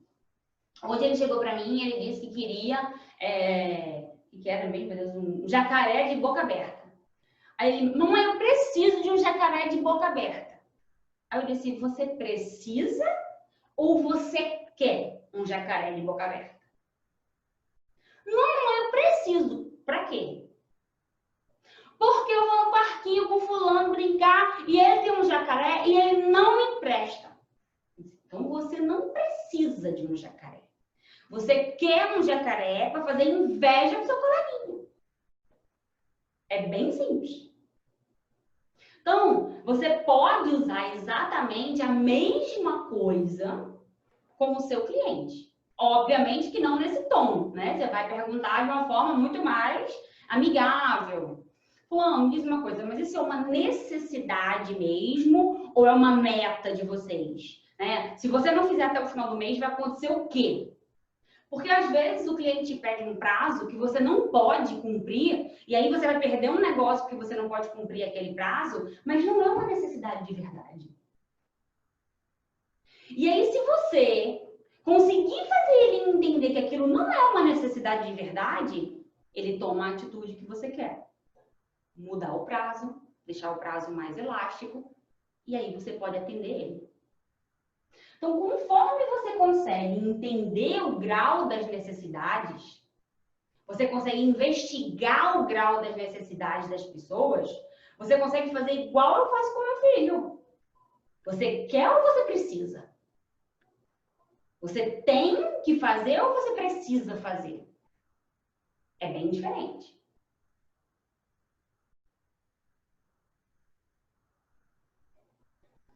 Hoje ele chegou para mim e ele disse que queria, que era bem, meu Deus, um jacaré de boca aberta. Aí ele, mamãe, eu preciso de um jacaré de boca aberta. Aí eu disse, você precisa ou você quer um jacaré de boca aberta? Não, eu preciso. Para quê? Porque eu vou no parquinho com fulano brincar e ele tem um jacaré e ele não me empresta. Então você não precisa de um jacaré. Você quer um jacaré para fazer inveja pro seu coleguinha. É bem simples. Então, você pode usar exatamente a mesma coisa com o seu cliente. Obviamente que não nesse tom, né? Você vai perguntar de uma forma muito mais amigável. Fulano, me diz uma coisa, mas isso é uma necessidade mesmo ou é uma meta de vocês? Né? Se você não fizer até o final do mês, vai acontecer o quê? Porque às vezes o cliente pede um prazo que você não pode cumprir, e aí você vai perder um negócio porque você não pode cumprir aquele prazo, mas não é uma necessidade de verdade. E aí, se você conseguir fazer ele entender que aquilo não é uma necessidade de verdade, ele toma a atitude que você quer. Mudar o prazo, deixar o prazo mais elástico, e aí você pode atender ele. Então, conforme você consegue entender o grau das necessidades, você consegue investigar o grau das necessidades das pessoas, você consegue fazer igual eu faço com meu filho. Você quer ou você precisa? Você tem que fazer ou você precisa fazer? É bem diferente.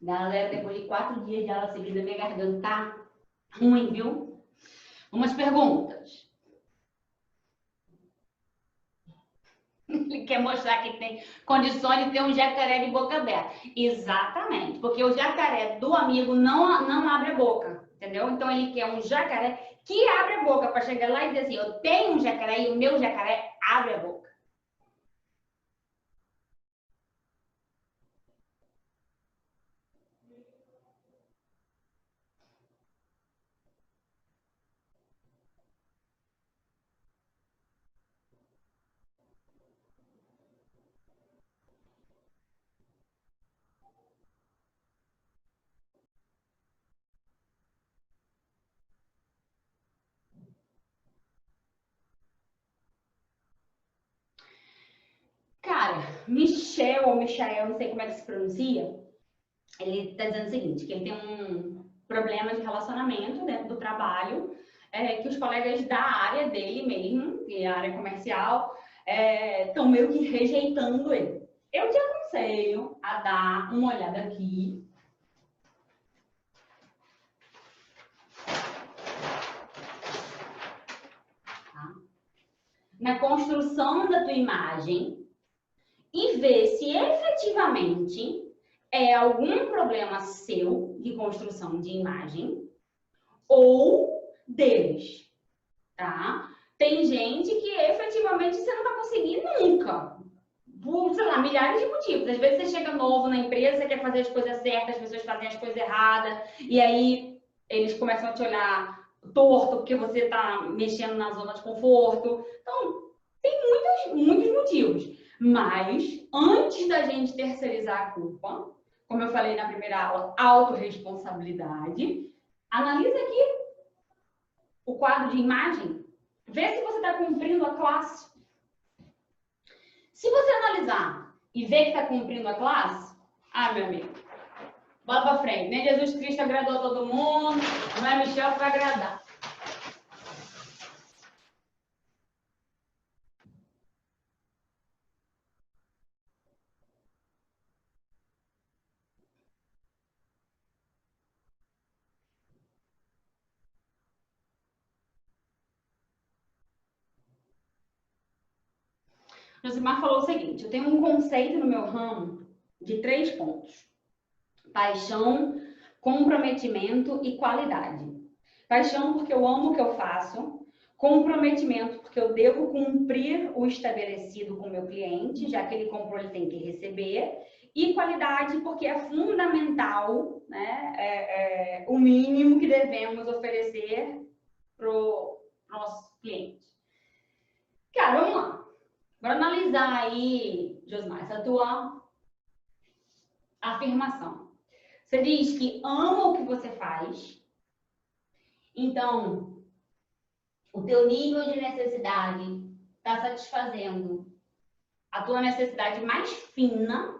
Galera, depois de 4 dias de aula seguida, minha garganta tá ruim, viu? Umas perguntas. Ele quer mostrar que tem condições de ter um jacaré de boca aberta. Exatamente, porque o jacaré do amigo não abre a boca, entendeu? Então ele quer um jacaré que abre a boca para chegar lá e dizer assim, eu tenho um jacaré e o meu jacaré abre a boca. Michel, ou Michael, não sei como é que se pronuncia, ele está dizendo o seguinte, que ele tem um problema de relacionamento dentro do trabalho, que os colegas da área dele mesmo, que é a área comercial, estão meio que rejeitando ele. Eu te aconselho a dar uma olhada aqui. Tá? Na construção da tua imagem e ver se efetivamente é algum problema seu de construção de imagem ou deles, tá? Tem gente que efetivamente você não vai conseguir nunca, por, sei lá, milhares de motivos. Às vezes você chega novo na empresa, você quer fazer as coisas certas, as pessoas fazem as coisas erradas, e aí eles começam a te olhar torto porque você está mexendo na zona de conforto. Então, tem muitos motivos. Mas, antes da gente terceirizar a culpa, como eu falei na primeira aula, autorresponsabilidade, analisa aqui o quadro de imagem, vê se você está cumprindo a classe. Se você analisar e ver que está cumprindo a classe, meu amigo, bola para frente. Nem Jesus Cristo agradou todo mundo, não é Michel que vai agradar. Josimar falou o seguinte, eu tenho um conceito no meu ramo de 3 pontos. Paixão, comprometimento e qualidade. Paixão porque eu amo o que eu faço. Comprometimento porque eu devo cumprir o estabelecido com o meu cliente, já que ele comprou, ele tem que receber. E qualidade porque é fundamental, né, o mínimo que devemos oferecer para o nosso cliente. Cara, vamos lá. Bora analisar aí, Josmar, essa tua afirmação. Você diz que ama o que você faz, então o teu nível de necessidade está satisfazendo a tua necessidade mais fina,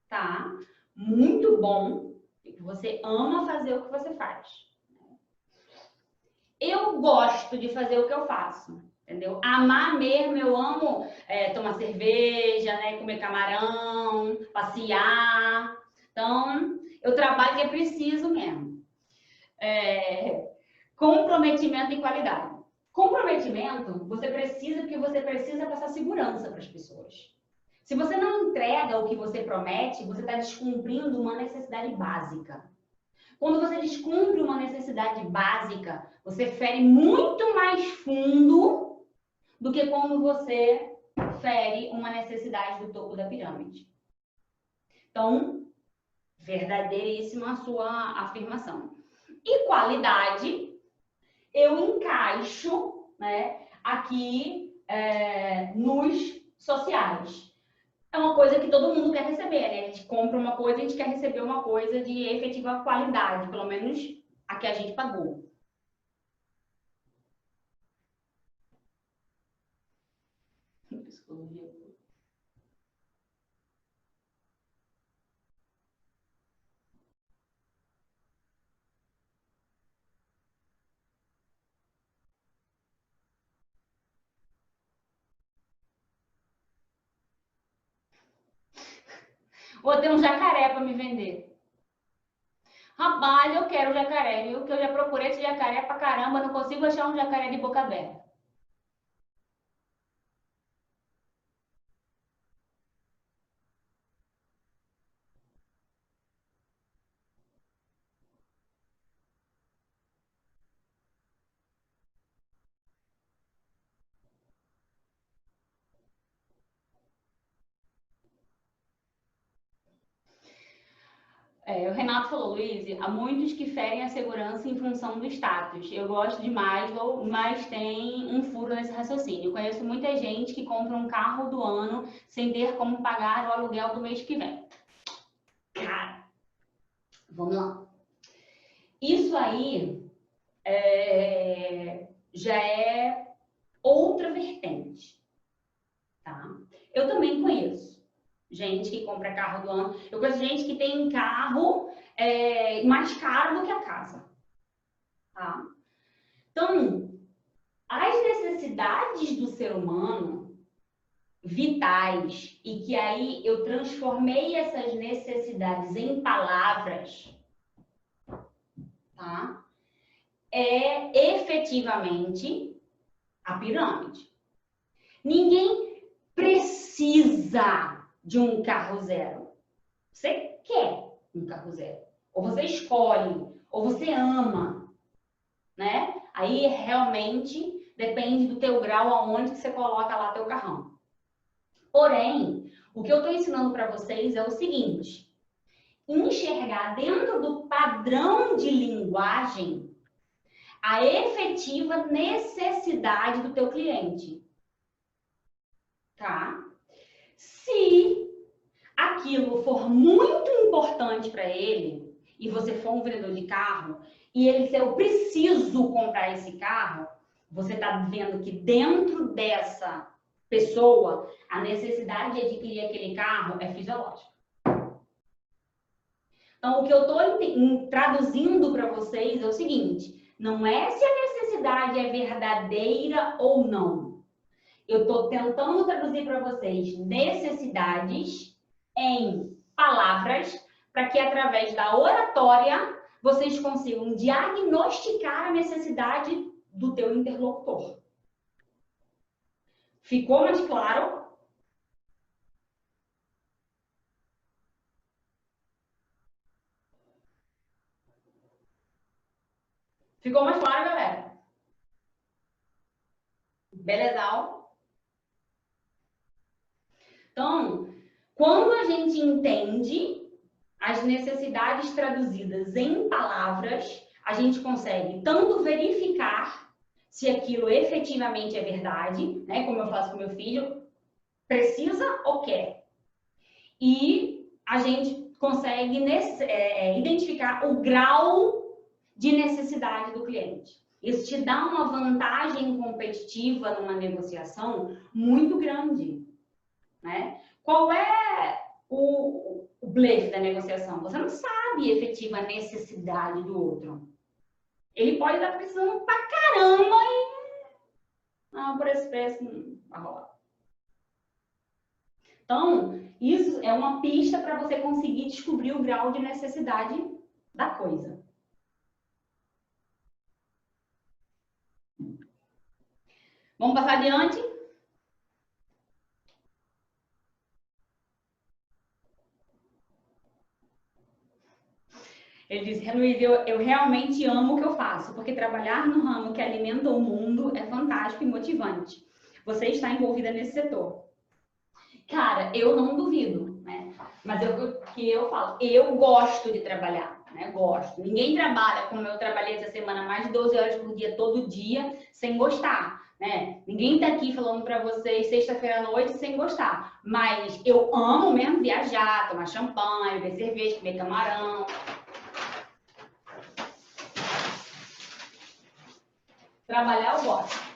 tá? Muito bom, porque você ama fazer o que você faz. Eu gosto de fazer o que eu faço, entendeu? Amar mesmo, eu amo tomar cerveja, né? Comer camarão, passear. Então, eu trabalho que é preciso mesmo. Comprometimento e qualidade. Comprometimento, você precisa porque você precisa passar segurança para as pessoas. Se você não entrega o que você promete, você está descumprindo uma necessidade básica. Quando você descumpre uma necessidade básica, você fere muito mais fundo do que quando você fere uma necessidade do topo da pirâmide. Então, verdadeiríssima a sua afirmação. E qualidade, eu encaixo, né, aqui nos sociais. É uma coisa que todo mundo quer receber, né? A gente compra uma coisa, a gente quer receber uma coisa de efetiva qualidade, pelo menos a que a gente pagou. Psicologia. Vou ter um jacaré para me vender. Rapaz, eu quero jacaré, viu? Que eu já procurei esse jacaré pra caramba, não consigo achar um jacaré de boca aberta. O Renato falou, Luiz, há muitos que ferem a segurança em função do status. Eu gosto de Maslow, mas tem um furo nesse raciocínio. Eu conheço muita gente que compra um carro do ano sem ter como pagar o aluguel do mês que vem. Cara, vamos lá. Isso aí já outra vertente, tá? Eu também conheço. gente que compra carro do ano. Eu conheço gente que tem carro mais caro do que a casa. Tá? Então, as necessidades do ser humano vitais, e que aí eu transformei essas necessidades em palavras, tá? É efetivamente a pirâmide. Ninguém precisa de um carro zero. Você quer um carro zero. Ou você escolhe, ou você ama, né? Aí realmente depende do teu grau aonde que você coloca lá teu carrão. Porém, o que eu estou ensinando para vocês é o seguinte: enxergar dentro do padrão de linguagem a efetiva necessidade do teu cliente, tá? Se aquilo for muito importante para ele e você for um vendedor de carro e ele disser, eu preciso comprar esse carro, você está vendo que dentro dessa pessoa a necessidade de adquirir aquele carro é fisiológica. Então, o que eu estou traduzindo para vocês é o seguinte: não é se a necessidade é verdadeira ou não. Eu estou tentando traduzir para vocês necessidades em palavras para que, através da oratória, vocês consigam diagnosticar a necessidade do teu interlocutor. Ficou mais claro? Ficou mais claro, galera? Beleza? Então, quando a gente entende as necessidades traduzidas em palavras, a gente consegue tanto verificar se aquilo efetivamente é verdade, né? Como eu faço com meu filho, precisa ou quer. E a gente consegue identificar o grau de necessidade do cliente. Isso te dá uma vantagem competitiva numa negociação muito grande, né? Qual é o blefe da negociação? Você não sabe a efetiva necessidade do outro. Ele pode estar precisando pra caramba e... Não, por esse preço não vai rolar. Então, isso é uma pista para você conseguir descobrir o grau de necessidade da coisa. Vamos passar adiante? Ele disse, Luiz, eu realmente amo o que eu faço, porque trabalhar no ramo que alimenta o mundo é fantástico e motivante. Você está envolvida nesse setor. Cara, eu não duvido, né? Mas eu falo, eu gosto de trabalhar, né? Gosto. Ninguém trabalha como eu trabalhei essa semana, mais de 12 horas por dia, todo dia, sem gostar, né? Ninguém tá aqui falando para vocês sexta-feira à noite sem gostar. Mas eu amo mesmo viajar, tomar champanhe, beber cerveja, comer camarão. Trabalhar eu gosto.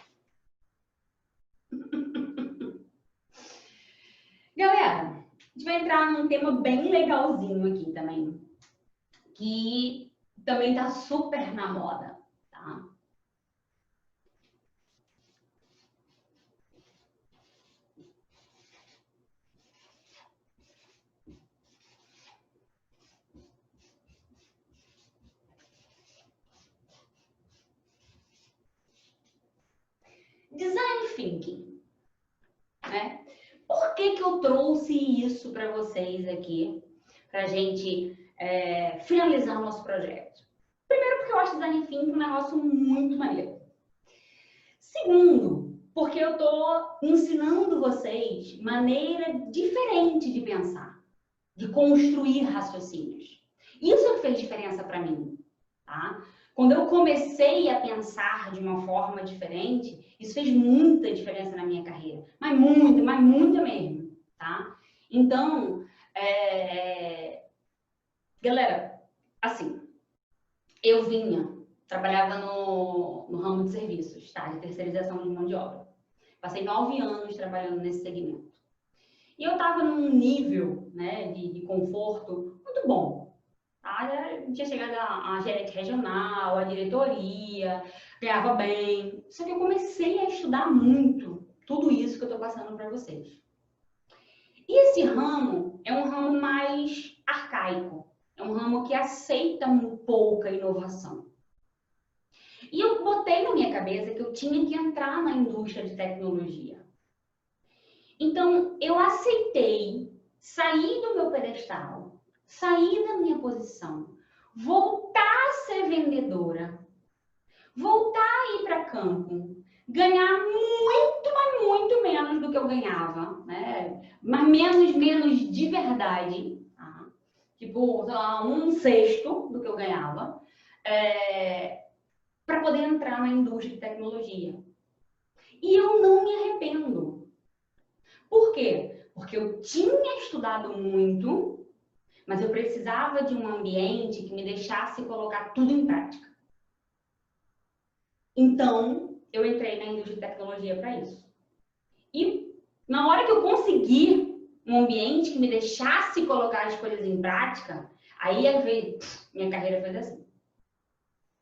Galera, a gente vai entrar num tema bem legalzinho aqui também, que também tá super na moda, tá? Design thinking, né? Por que eu trouxe isso para vocês aqui, para a gente finalizar o nosso projeto? Primeiro, porque eu acho design thinking um negócio muito maneiro. Segundo, porque eu estou ensinando vocês maneira diferente de pensar, de construir raciocínios. Isso é que fez diferença para mim, tá? Quando eu comecei a pensar de uma forma diferente, isso fez muita diferença na minha carreira. Mas muita mesmo, tá? Então, galera, assim, eu trabalhava no ramo de serviços, tá? De terceirização de mão de obra. Passei 9 anos trabalhando nesse segmento. E eu estava num nível, né, de conforto muito bom. Tá? Eu tinha chegado a gerente regional, a diretoria, ganhava bem. Só que eu comecei a estudar muito tudo isso que eu estou passando para vocês. E esse ramo é um ramo mais arcaico. É um ramo que aceita pouca inovação. E eu botei na minha cabeça que eu tinha que entrar na indústria de tecnologia. Então, eu aceitei sair do meu pedestal, sair da minha posição, voltar a ser vendedora, voltar a ir para campo, ganhar muito, mas muito menos do que eu ganhava, né? Mas menos de verdade, tá? Tipo, sei lá, 1/6 do que eu ganhava, para poder entrar na indústria de tecnologia. E eu não me arrependo. Por quê? Porque eu tinha estudado muito, mas eu precisava de um ambiente que me deixasse colocar tudo em prática. Então, eu entrei na indústria de tecnologia para isso. E na hora que eu consegui um ambiente que me deixasse colocar as coisas em prática, aí minha carreira fez assim.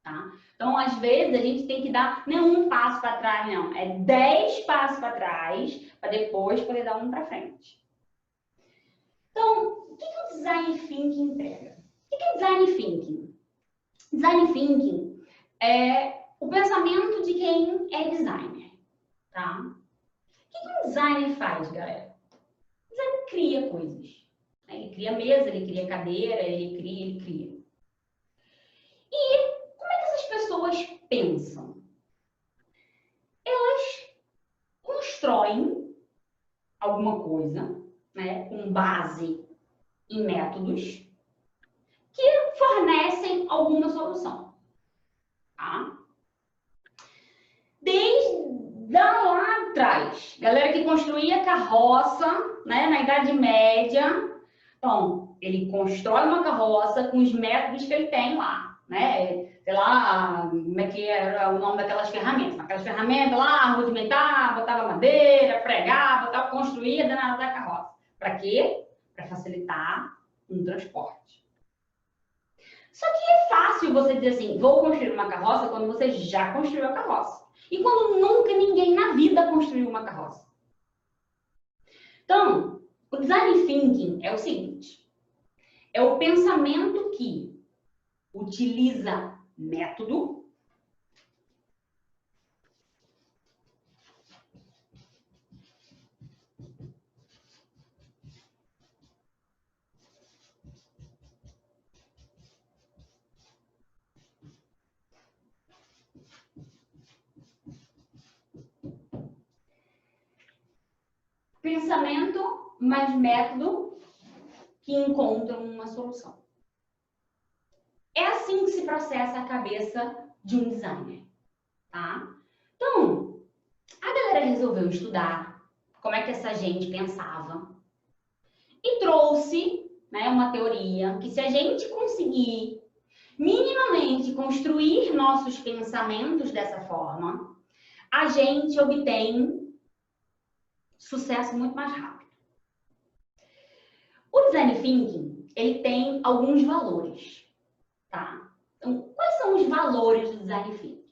Tá? Então, às vezes, a gente tem que dar não um passo para trás, não. É 10 passos para trás, para depois poder dar um para frente. Então, o que o Design Thinking entrega? O que é Design Thinking? Design Thinking é o pensamento de quem é designer. Tá? O que um designer faz, galera? O designer cria coisas. Ele cria mesa, ele cria cadeira, ele cria. E como é que essas pessoas pensam? Elas constroem alguma coisa, né, com base em métodos que fornecem alguma solução. Tá? Desde lá atrás, galera que construía carroça, né, na Idade Média, então, ele constrói uma carroça com os métodos que ele tem lá, né? Sei lá, como é que era o nome daquelas ferramentas. Aquelas ferramentas lá, rudimentar, botava madeira, pregava, tal, construía dentro da carroça. Para quê? Para facilitar um transporte. Só que é fácil você dizer assim, vou construir uma carroça quando você já construiu a carroça. E quando nunca ninguém na vida construiu uma carroça. Então, o design thinking é o seguinte, é o pensamento que utiliza método, pensamento mais método que encontram uma solução. É assim que se processa a cabeça de um designer, tá? Então, a galera resolveu estudar como é que essa gente pensava e trouxe, né, uma teoria que se a gente conseguir minimamente construir nossos pensamentos dessa forma, a gente obtém sucesso muito mais rápido. O Design Thinking, ele tem alguns valores, tá? Então, quais são os valores do Design Thinking?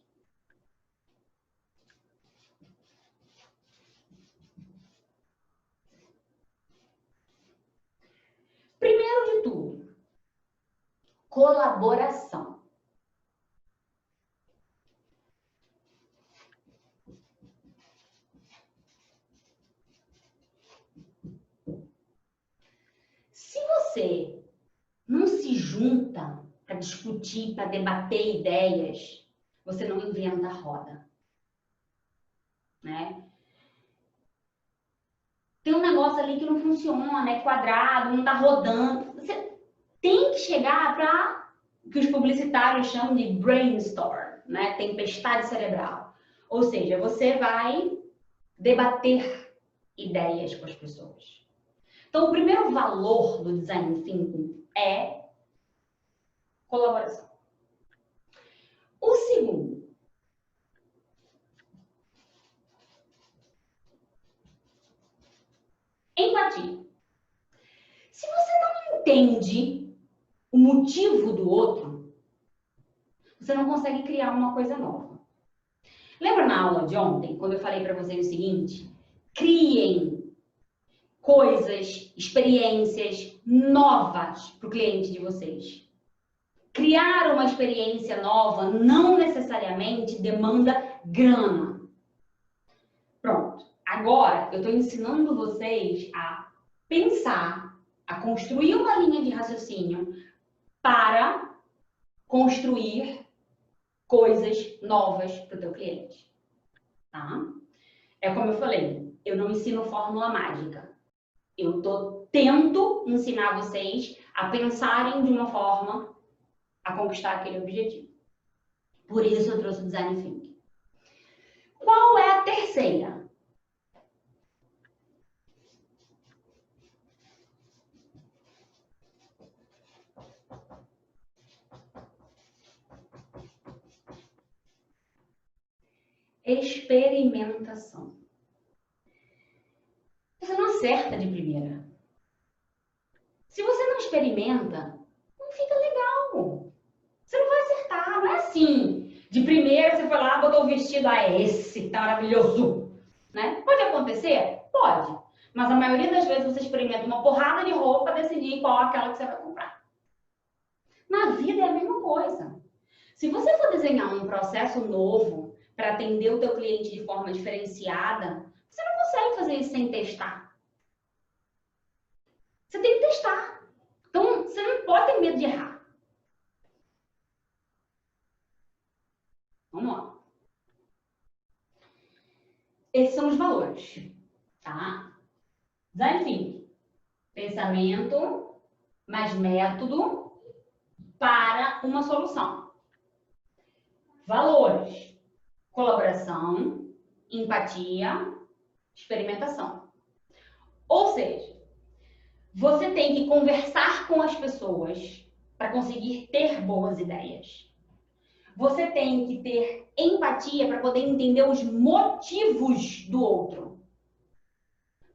Primeiro de tudo, colaboração. Se você não se junta para discutir, para debater ideias, você não inventa a roda, né? Tem um negócio ali que não funciona, é quadrado, não está rodando. Você tem que chegar para o que os publicitários chamam de brainstorm, né? Tempestade cerebral. Ou seja, você vai debater ideias com as pessoas. Então, o primeiro valor do design thinking é colaboração. O segundo, Empatia. Se você não entende o motivo do outro, você não consegue criar uma coisa nova. Lembra na aula de ontem, quando eu falei para vocês o seguinte? Criem coisas, experiências novas para o cliente de vocês. Criar uma experiência nova não necessariamente demanda grana. Pronto. Agora, eu estou ensinando vocês a pensar, a construir uma linha de raciocínio para construir coisas novas para o teu cliente. Tá? É como eu falei, eu não ensino fórmula mágica. Eu tento ensinar vocês a pensarem de uma forma a conquistar aquele objetivo. Por isso eu trouxe o Design Thinking. Qual é a terceira? Experimentação. Você não acerta de primeira. Se você não experimenta, não fica legal. Você não vai acertar, não é assim. De primeira você foi lá, botou o vestido, esse tá maravilhoso. Né? Pode acontecer? Pode. Mas a maioria das vezes você experimenta uma porrada de roupa para decidir qual é aquela que você vai comprar. Na vida é a mesma coisa. Se você for desenhar um processo novo para atender o teu cliente de forma diferenciada, você não consegue fazer isso sem testar. Você tem que testar. Então, você não pode ter medo de errar. Vamos lá. Esses são os valores, tá? Design Thinking. Pensamento mais método para uma solução. Valores. Colaboração, empatia, experimentação. Ou seja, você tem que conversar com as pessoas para conseguir ter boas ideias. Você tem que ter empatia para poder entender os motivos do outro.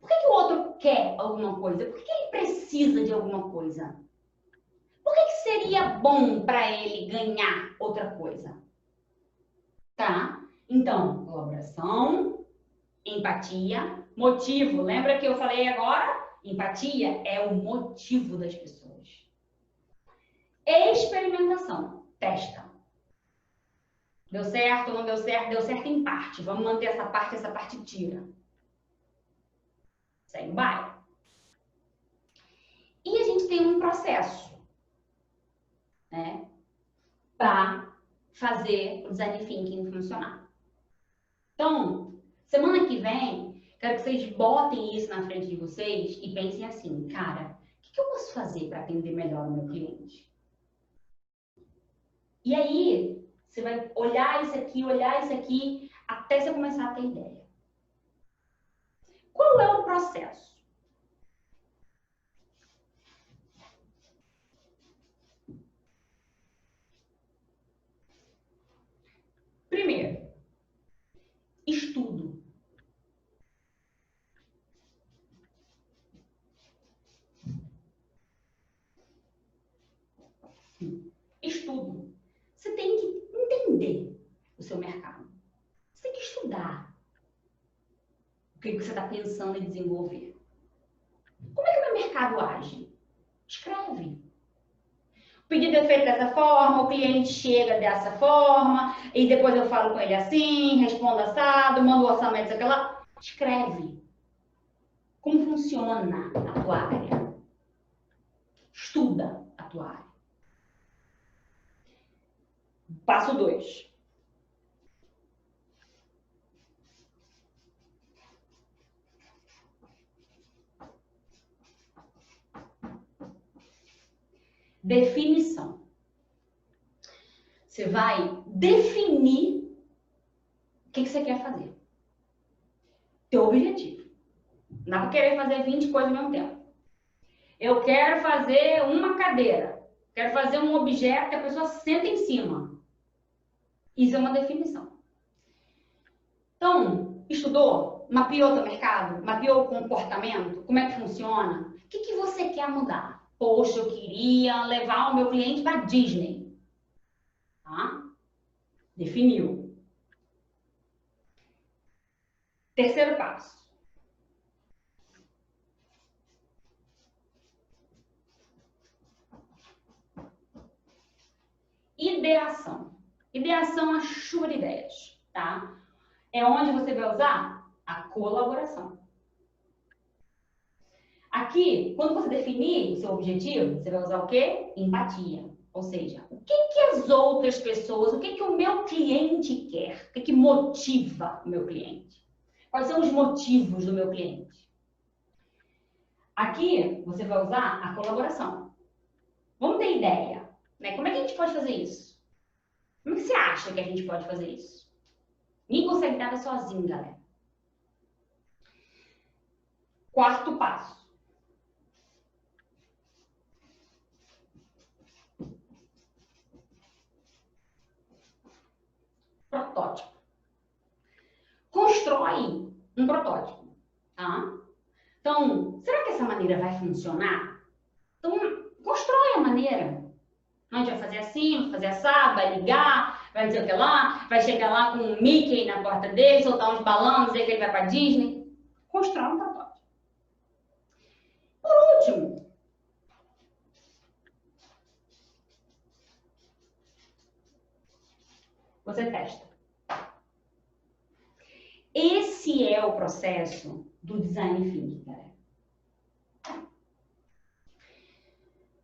Por que o outro quer alguma coisa? Por que ele precisa de alguma coisa? Por que seria bom para ele ganhar outra coisa? Tá? Então, colaboração, empatia, motivo. Lembra que eu falei agora? Empatia é o motivo das pessoas. Experimentação. Testa. Deu certo, não deu certo? Deu certo em parte. Vamos manter essa parte tira. Segue o baile. E a gente tem um processo, né? Para fazer o Design Thinking funcionar. Então, semana que vem, quero que vocês botem isso na frente de vocês e pensem assim, cara, o que eu posso fazer para atender melhor o meu cliente? E aí, você vai olhar isso aqui, até você começar a ter ideia. Qual é o processo? Primeiro, estudo. Estudo. Você tem que entender o seu mercado. Você tem que estudar o que você está pensando em desenvolver. Como é que o meu mercado age? Escreve. O pedido é feito dessa forma, o cliente chega dessa forma, e depois eu falo com ele assim, respondo assado, mando o orçamento, aquela. Escreve. Como funciona a tua área? Estuda a tua área. Passo 2. Definição. Você vai definir o que você quer fazer. Teu objetivo. Não dá para querer fazer 20 coisas ao mesmo tempo. Eu quero fazer uma cadeira. Quero fazer um objeto que a pessoa senta em cima. Isso é uma definição. Então, estudou? Mapeou teu mercado? Mapeou o comportamento? Como é que funciona? O que você quer mudar? Poxa, eu queria levar o meu cliente para Disney. Tá? Definiu. Terceiro passo. Ideação. Ideação é a chuva de ideias, tá? É onde você vai usar a colaboração. Aqui, quando você definir o seu objetivo, você vai usar o quê? Empatia. Ou seja, o que as outras pessoas, o que o meu cliente quer? O que motiva o meu cliente? Quais são os motivos do meu cliente? Aqui, você vai usar a colaboração. Vamos ter ideia, né? Como é que a gente pode fazer isso? Como é que você acha que a gente pode fazer isso? Ninguém consegue nada sozinho, galera. Quarto passo. Protótipo. Constrói um protótipo, tá? Então, será que essa maneira vai funcionar? Então, constrói a maneira. A gente vai fazer assim, vai fazer assado, vai ligar, vai dizer o que lá, vai chegar lá com um Mickey na porta dele, soltar uns balões, dizer que ele vai para Disney. Constrói um protótipo. Por último, você testa. Esse é o processo do design thinking, galera.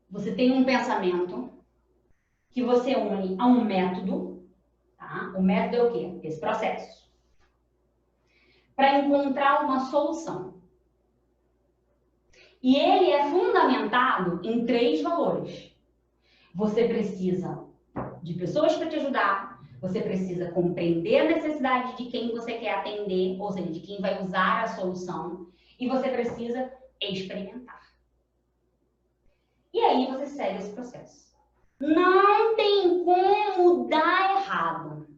Você tem um pensamento que você une a um método, tá? O método é o quê? Esse processo. Para encontrar uma solução. E ele é fundamentado em 3 valores. Você precisa de pessoas para te ajudar, você precisa compreender a necessidade de quem você quer atender, ou seja, de quem vai usar a solução, e você precisa experimentar. E aí você segue esse processo. Não tem como dar errado.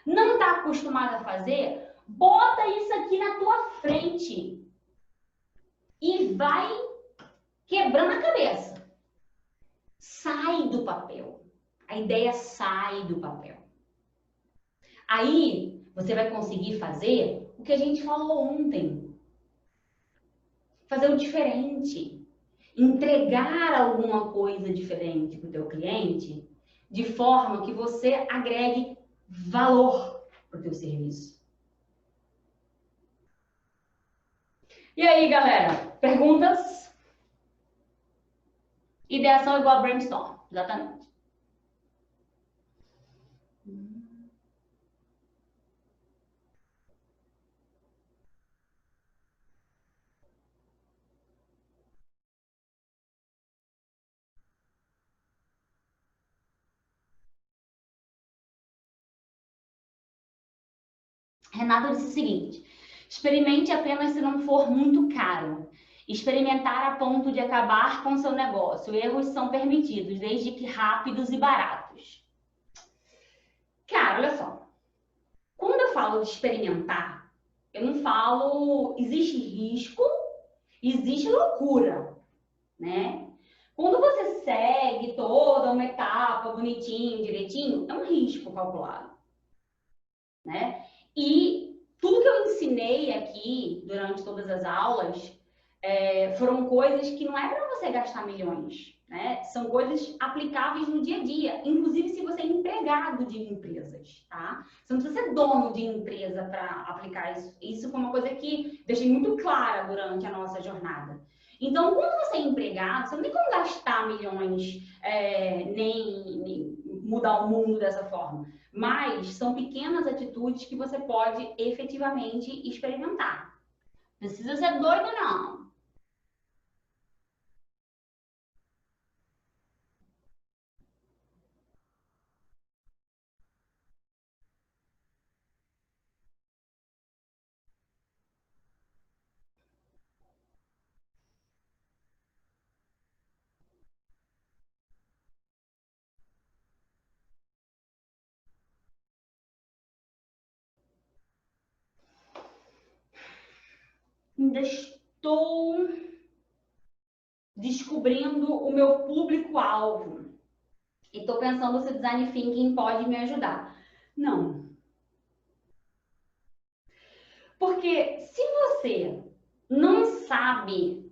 Não está acostumado a fazer? Bota isso aqui na tua frente e vai quebrando a cabeça. Sai do papel. A ideia sai do papel. Aí você vai conseguir fazer o que a gente falou ontem. Fazer o diferente. Entregar alguma coisa diferente para o teu cliente de forma que você agregue valor para o teu serviço. E aí, galera? Perguntas? Ideação igual a brainstorm. Exatamente. Renato disse o seguinte: experimente apenas se não for muito caro. Experimentar a ponto de acabar com seu negócio. Erros são permitidos, desde que rápidos e baratos. Cara, olha só. Quando eu falo de experimentar, eu não falo existe risco, existe loucura, né? Quando você segue toda uma etapa bonitinho, direitinho, é um risco calculado, né? E tudo que eu ensinei aqui durante todas as aulas foram coisas que não é para você gastar milhões, né? São coisas aplicáveis no dia a dia, inclusive se você é empregado de empresas, tá? Você não precisa ser dono de empresa para aplicar isso. Isso foi uma coisa que deixei muito clara durante a nossa jornada. Então, quando você é empregado, você não tem como gastar milhões, nem mudar o mundo dessa forma. Mas são pequenas atitudes que você pode efetivamente experimentar. Não precisa ser doido, não. Ainda estou descobrindo o meu público-alvo. E estou pensando se o Design Thinking pode me ajudar. Não. Porque se você não sabe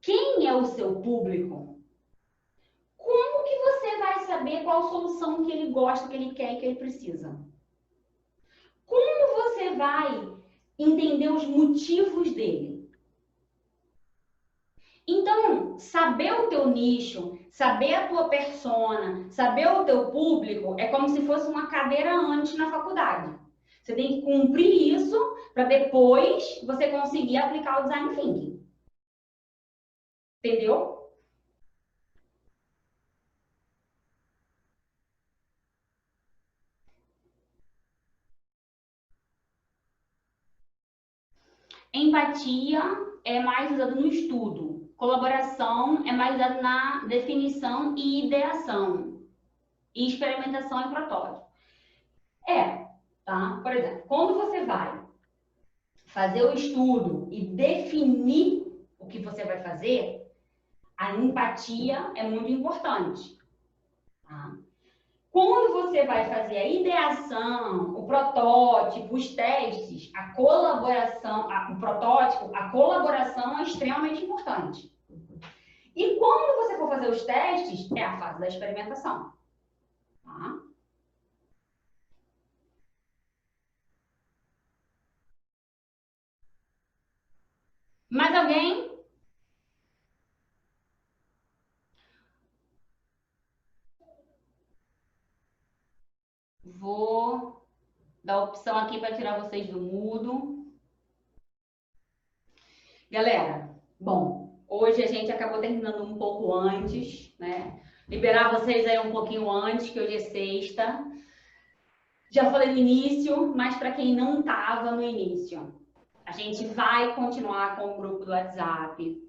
quem é o seu público, como que você vai saber qual solução que ele gosta, que ele quer e que ele precisa? Como você vai entender os motivos dele? Então, saber o teu nicho, saber a tua persona, saber o teu público é como se fosse uma cadeira antes na faculdade. Você tem que cumprir isso para depois você conseguir aplicar o design thinking. Entendeu? Empatia é mais usado no estudo. Colaboração é mais usado na definição e ideação. E experimentação e protótipo. Tá? Por exemplo, quando você vai fazer o estudo e definir o que você vai fazer, a empatia é muito importante. Tá? Quando você vai fazer a ideação, o protótipo, os testes, a colaboração, o protótipo, a colaboração é extremamente importante. E quando você for fazer os testes, é a fase da experimentação. Tá? Mais alguém? Vou dar a opção aqui para tirar vocês do mudo. Galera, bom, hoje a gente acabou terminando um pouco antes, né? Liberar vocês aí um pouquinho antes, que hoje é sexta. Já falei no início, mas para quem não estava no início, a gente vai continuar com o grupo do WhatsApp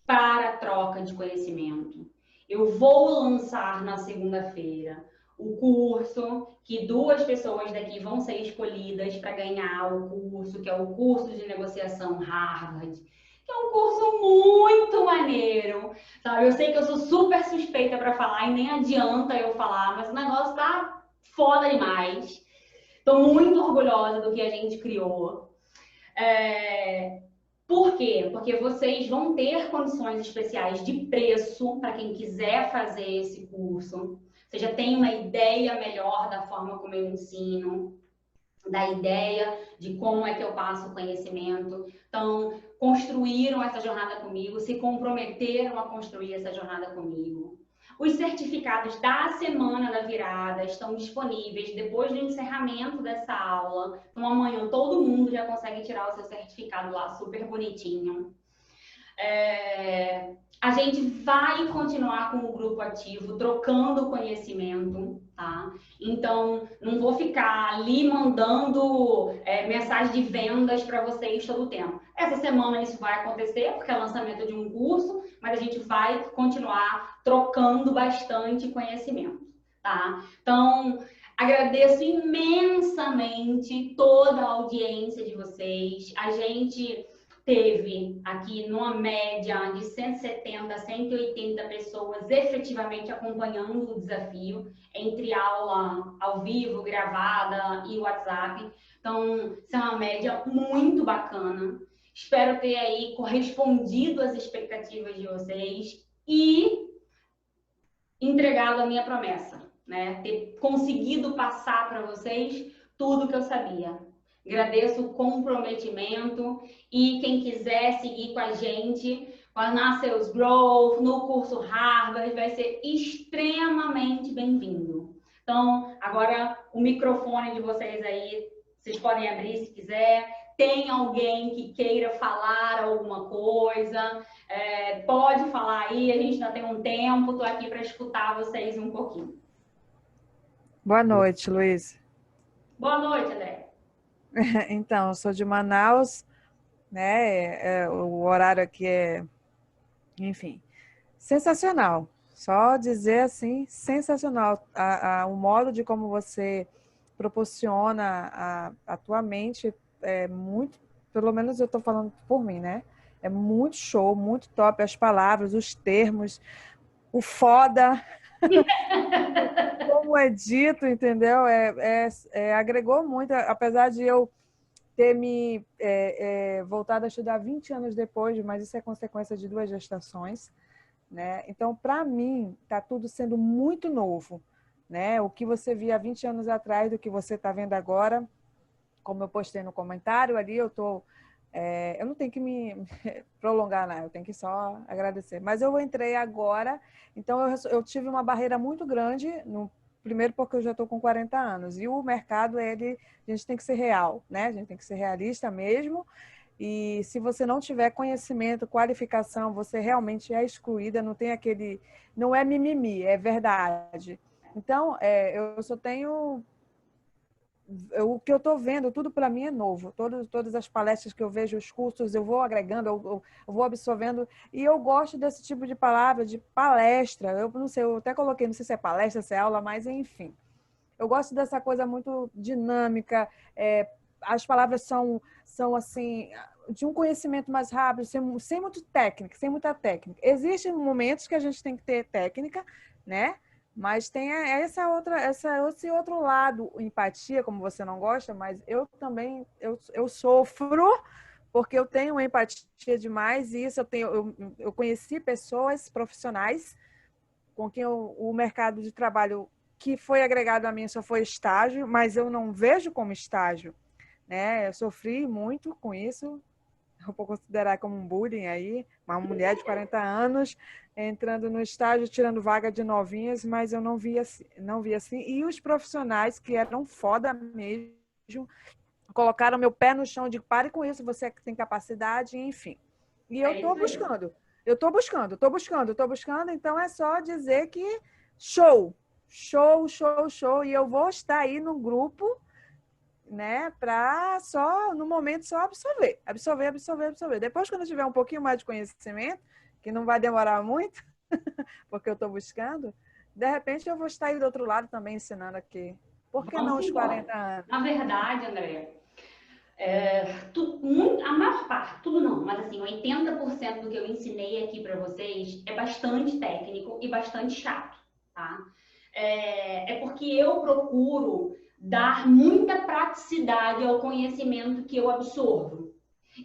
para troca de conhecimento. Eu vou lançar na segunda-feira o curso que 2 pessoas daqui vão ser escolhidas para ganhar o curso, que é o curso de negociação Harvard, que é um curso muito maneiro, sabe? Eu sei que eu sou super suspeita para falar e nem adianta eu falar, mas o negócio tá foda demais. Estou muito orgulhosa do que a gente criou. Por quê? Porque vocês vão ter condições especiais de preço para quem quiser fazer esse curso. Você já tem uma ideia melhor da forma como eu ensino, da ideia de como é que eu passo o conhecimento. Então, construíram essa jornada comigo, se comprometeram a construir essa jornada comigo. Os certificados da semana da virada estão disponíveis depois do encerramento dessa aula. Então, amanhã todo mundo já consegue tirar o seu certificado lá, super bonitinho. A gente vai continuar com o grupo ativo, trocando conhecimento, tá? Então, não vou ficar ali mandando mensagem de vendas para vocês todo o tempo. Essa semana isso vai acontecer, porque é lançamento de um curso, mas a gente vai continuar trocando bastante conhecimento, tá? Então, agradeço imensamente toda a audiência de vocês. A gente teve aqui numa média de 170 a 180 pessoas efetivamente acompanhando o desafio, entre aula ao vivo, gravada e WhatsApp. Então, isso é uma média muito bacana. Espero ter aí correspondido às expectativas de vocês e entregado a minha promessa, né? Ter conseguido passar para vocês tudo que eu sabia. Agradeço o comprometimento e quem quiser seguir com a gente na Sales Growth, no curso Harvard, vai ser extremamente bem-vindo. Então, agora o microfone de vocês aí, vocês podem abrir se quiser. Tem alguém que queira falar alguma coisa, pode falar aí, a gente ainda tem um tempo, estou aqui para escutar vocês um pouquinho. Boa noite, Luiz. Boa noite, André. Então, eu sou de Manaus, né? O horário aqui é, enfim, sensacional. Só dizer assim, sensacional. O modo de como você proporciona a tua mente é muito pelo menos eu estou falando por mim, né? É muito show, muito top, as palavras, os termos, o foda, como é dito, entendeu? Agregou muito, apesar de eu ter me voltado a estudar 20 anos depois, mas isso é consequência de 2 gestações, né? Então, para mim, está tudo sendo muito novo, né? O que você via 20 anos atrás do que você está vendo agora, como eu postei no comentário ali, eu não tenho que me prolongar, não, eu tenho que só agradecer. Mas eu entrei agora, então eu tive uma barreira muito grande, primeiro porque eu já estou com 40 anos, e o mercado, a gente tem que ser real, né? A gente tem que ser realista mesmo, e se você não tiver conhecimento, qualificação, você realmente é excluída, não é mimimi, é verdade. Então, eu só tenho o que eu estou vendo, tudo para mim é novo. Todas as palestras que eu vejo, os cursos, eu vou agregando, eu vou absorvendo. E eu gosto desse tipo de palavra, de palestra. Eu não sei, eu até coloquei, não sei se é palestra, se é aula, mas enfim. Eu gosto dessa coisa muito dinâmica. As palavras são assim, de um conhecimento mais rápido, sem muito técnica, sem muita técnica. Existem momentos que a gente tem que ter técnica, né? Mas tem esse outro lado, empatia, como você não gosta, mas eu também eu sofro porque eu tenho empatia demais e isso eu conheci pessoas profissionais com quem o mercado de trabalho que foi agregado a mim só foi estágio, mas eu não vejo como estágio, né? Eu sofri muito com isso, eu vou considerar como um bullying aí, uma mulher de 40 anos entrando no estágio, tirando vaga de novinhas, mas eu não vi assim. E os profissionais que eram foda mesmo, colocaram meu pé no chão de pare com isso, você tem capacidade, enfim. E eu estou buscando, então é só dizer que show, e eu vou estar aí no grupo, né, para no momento só absorver. Depois, quando eu tiver um pouquinho mais de conhecimento, que não vai demorar muito, porque eu estou buscando, de repente eu vou estar aí do outro lado também ensinando aqui. Por que não os 40 anos? Na verdade, André, a maior parte, tudo não, mas assim, 80% do que eu ensinei aqui para vocês é bastante técnico e bastante chato, tá? É porque eu procuro dar muita praticidade ao conhecimento que eu absorvo.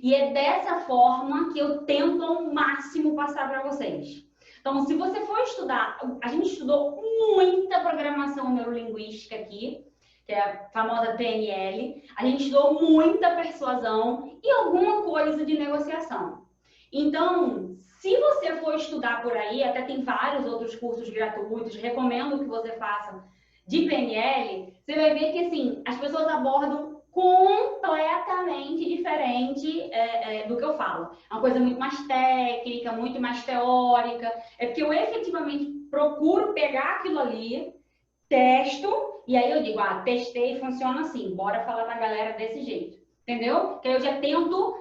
E é dessa forma que eu tento ao máximo passar para vocês. Então, se você for estudar, a gente estudou muita programação neurolinguística aqui, que é a famosa PNL, a gente estudou muita persuasão e alguma coisa de negociação. Então, se você for estudar por aí, até tem vários outros cursos gratuitos, recomendo que você faça de PNL, você vai ver que assim, as pessoas abordam completamente diferente do que eu falo. É uma coisa muito mais técnica, muito mais teórica. É porque eu efetivamente procuro pegar aquilo ali, testo, e aí eu digo, testei, funciona assim, bora falar pra galera desse jeito. Entendeu? Que eu já tento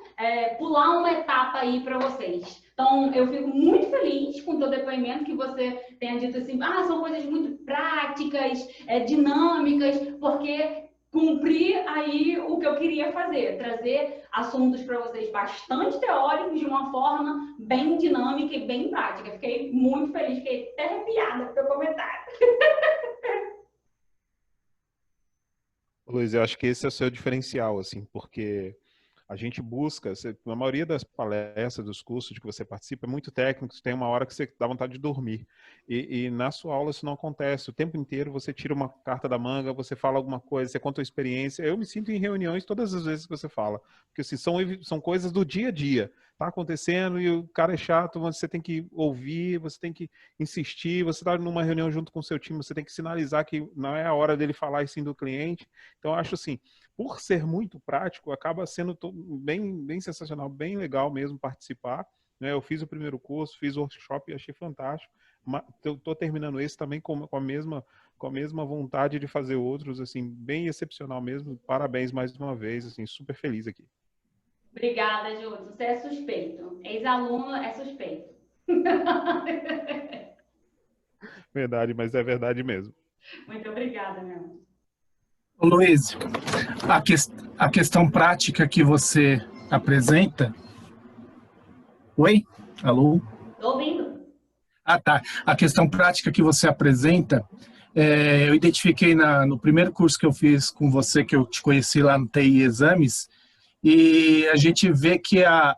pular uma etapa aí para vocês. Então, eu fico muito feliz com o teu depoimento, que você tenha dito assim, são coisas muito práticas, dinâmicas, porque cumpri aí o que eu queria fazer, trazer assuntos para vocês bastante teóricos, de uma forma bem dinâmica e bem prática. Fiquei muito feliz, fiquei até arrepiada com o teu comentário. Luiz, eu acho que esse é o seu diferencial, assim, porque a gente busca, a maioria das palestras, dos cursos de que você participa é muito técnico, tem uma hora que você dá vontade de dormir. E na sua aula isso não acontece. O tempo inteiro você tira uma carta da manga, você fala alguma coisa, você conta a experiência. Eu me sinto em reuniões todas as vezes que você fala. Porque assim, são coisas do dia a dia. Tá acontecendo e o cara é chato, você tem que ouvir, você tem que insistir, você está numa reunião junto com o seu time, você tem que sinalizar que não é a hora dele falar e sim do cliente. Então, eu acho assim, por ser muito prático, acaba sendo bem sensacional, bem legal mesmo participar. Né? Eu fiz o primeiro curso, fiz o workshop e achei fantástico. Estou terminando esse também com a mesma vontade de fazer outros, assim, bem excepcional mesmo. Parabéns mais uma vez, assim, super feliz aqui. Obrigada, Júlio. Você é suspeito. Ex-aluno é suspeito. Verdade, mas é verdade mesmo. Muito obrigada, meu. Luiz, a questão prática que você apresenta... Oi? Alô? Tô ouvindo. Ah, tá. A questão prática que você apresenta, eu identifiquei no primeiro curso que eu fiz com você, que eu te conheci lá no TI Exames, e a gente vê que a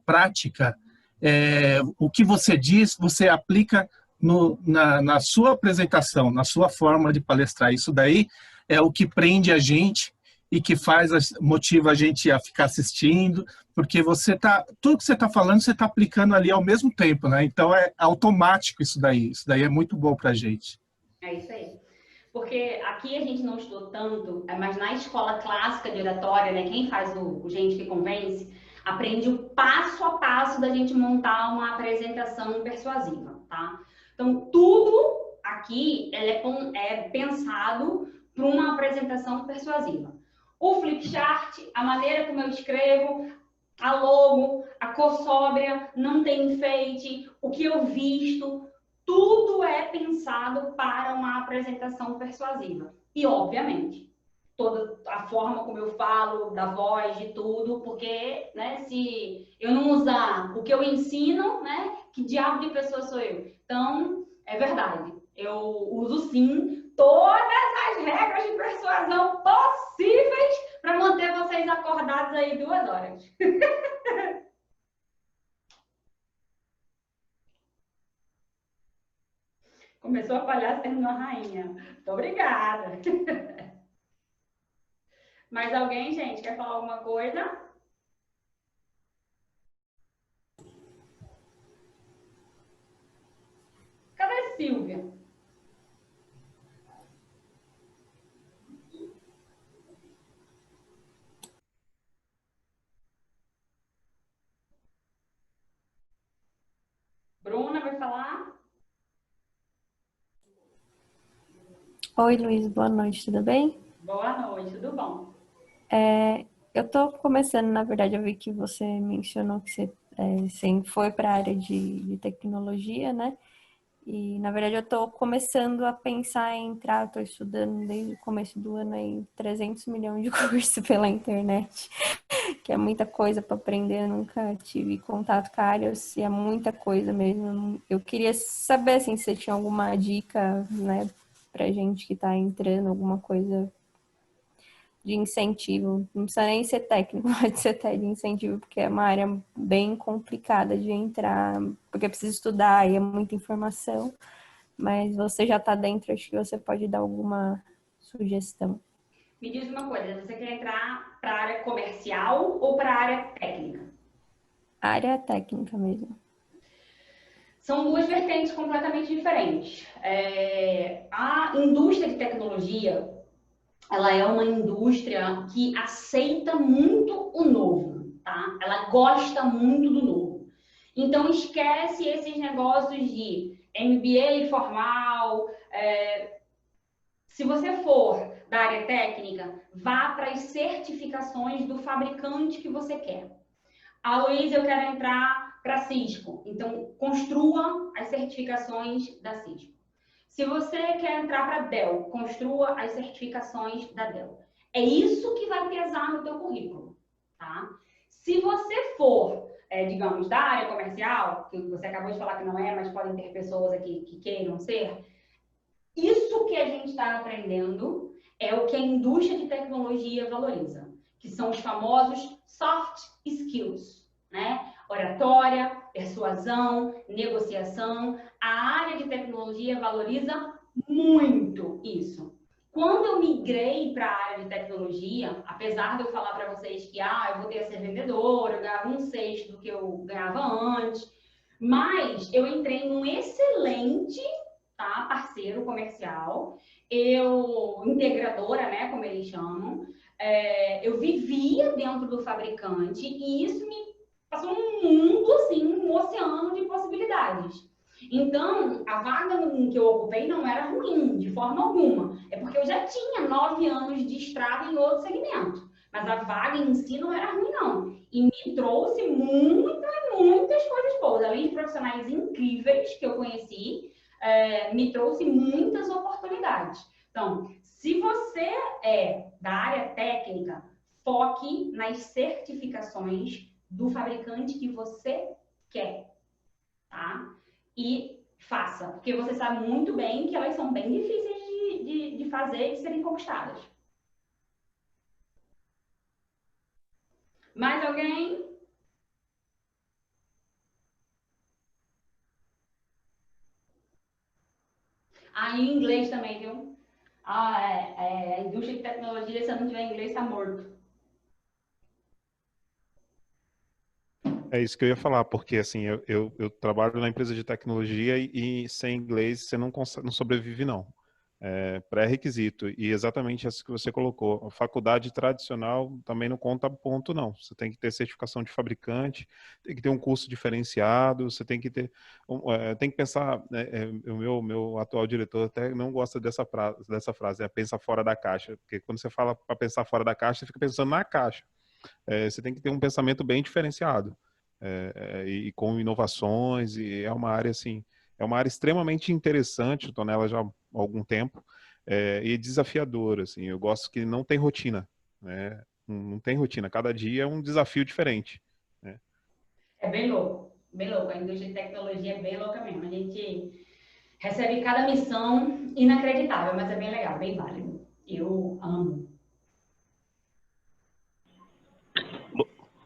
prática, o que você diz, você aplica na sua apresentação, na sua forma de palestrar. Isso daí é o que prende a gente e que motiva a gente a ficar assistindo, porque tudo que você está falando, você está aplicando ali ao mesmo tempo, né? Então é automático isso daí é muito bom para a gente. É isso aí. Porque aqui a gente não estudou tanto, mas na escola clássica de oratória, né, quem faz o Gente que Convence, aprende o passo a passo da gente montar uma apresentação persuasiva, tá? Então, tudo aqui é pensado para uma apresentação persuasiva. O flipchart, a maneira como eu escrevo, a logo, a cor sóbria, não tem enfeite, o que eu visto, tudo é pensado para uma apresentação persuasiva. E, obviamente, toda a forma como eu falo, da voz, de tudo, porque, né, se eu não usar o que eu ensino, né, que diabo de pessoa sou eu? Então, é verdade. Eu uso, sim, todas as regras de persuasão possíveis para manter vocês acordados aí 2 horas. Começou a falhar, terminou a rainha. Muito obrigada. Mais alguém, gente, quer falar alguma coisa? Cadê a Silvia? Bruna vai falar? Oi, Luiz, boa noite, tudo bem? Boa noite, tudo bom? Eu tô começando, na verdade, eu vi que você mencionou que você foi para a área de tecnologia, né? E, na verdade, eu tô começando a pensar em entrar, eu tô estudando desde o começo do ano aí 300 milhões de cursos pela internet, que é muita coisa para aprender, eu nunca tive contato com a área, é muita coisa mesmo. Eu queria saber, assim, se você tinha alguma dica, né, pra gente que tá entrando, alguma coisa de incentivo, não precisa nem ser técnico, pode ser até de incentivo, porque é uma área bem complicada de entrar, porque precisa estudar e é muita informação, mas você já está dentro, acho que você pode dar alguma sugestão. Me diz uma coisa, você quer entrar para a área comercial ou para a área técnica? A área técnica mesmo. São 2 vertentes completamente diferentes. A indústria de tecnologia, ela é uma indústria que aceita muito o novo, tá? Ela gosta muito do novo. Então, esquece esses negócios de MBA formal. Se você for da área técnica, vá para as certificações do fabricante que você quer. Ah, Luiz, eu quero entrar para a Cisco. Então, construa as certificações da Cisco. Se você quer entrar para a Dell, construa as certificações da Dell. É isso que vai pesar no teu currículo, tá? Se você for, digamos, da área comercial, que você acabou de falar que não é, mas podem ter pessoas aqui que queiram ser, isso que a gente está aprendendo é o que a indústria de tecnologia valoriza, que são os famosos soft skills, né? Oratória, persuasão, negociação. A área de tecnologia valoriza muito isso. Quando eu migrei para a área de tecnologia, apesar de eu falar para vocês que eu vou ter a ser vendedora, eu ganhava 1/6 do que eu ganhava antes, mas eu entrei num excelente, tá, parceiro comercial, integradora, né, como eles chamam, eu vivia dentro do fabricante e isso me passou um mundo, assim, um oceano de possibilidades. Então, a vaga que eu ocupei não era ruim, de forma alguma. É porque eu já tinha 9 anos de estrada em outro segmento. Mas a vaga em si não era ruim, não. E me trouxe muitas coisas boas. Além de profissionais incríveis que eu conheci, me trouxe muitas oportunidades. Então, se você é da área técnica, foque nas certificações do fabricante que você quer, tá? E faça, porque você sabe muito bem que elas são bem difíceis de fazer e de serem conquistadas. Mais alguém? Ah, em inglês também, viu? A indústria de tecnologia, se eu não tiver inglês, está morto. É isso que eu ia falar, porque assim, eu trabalho na empresa de tecnologia e sem inglês você não sobrevive, não. É pré-requisito. E exatamente isso que você colocou. A faculdade tradicional também não conta ponto, não. Você tem que ter certificação de fabricante, tem que ter um curso diferenciado, você tem que ter... tem que pensar... o meu atual diretor até não gosta dessa frase, pensar fora da caixa. Porque quando você fala para pensar fora da caixa, você fica pensando na caixa. Você tem que ter um pensamento bem diferenciado. E com inovações, e é uma área assim... É uma área extremamente interessante, estou nela já há algum tempo, e desafiadora, assim. Eu gosto que não tem rotina, né? Não tem rotina. Cada dia é um desafio diferente, né? É bem louco, bem louco. A indústria de tecnologia é bem louca mesmo. A gente recebe cada missão inacreditável, mas é bem legal, bem válido. Eu amo.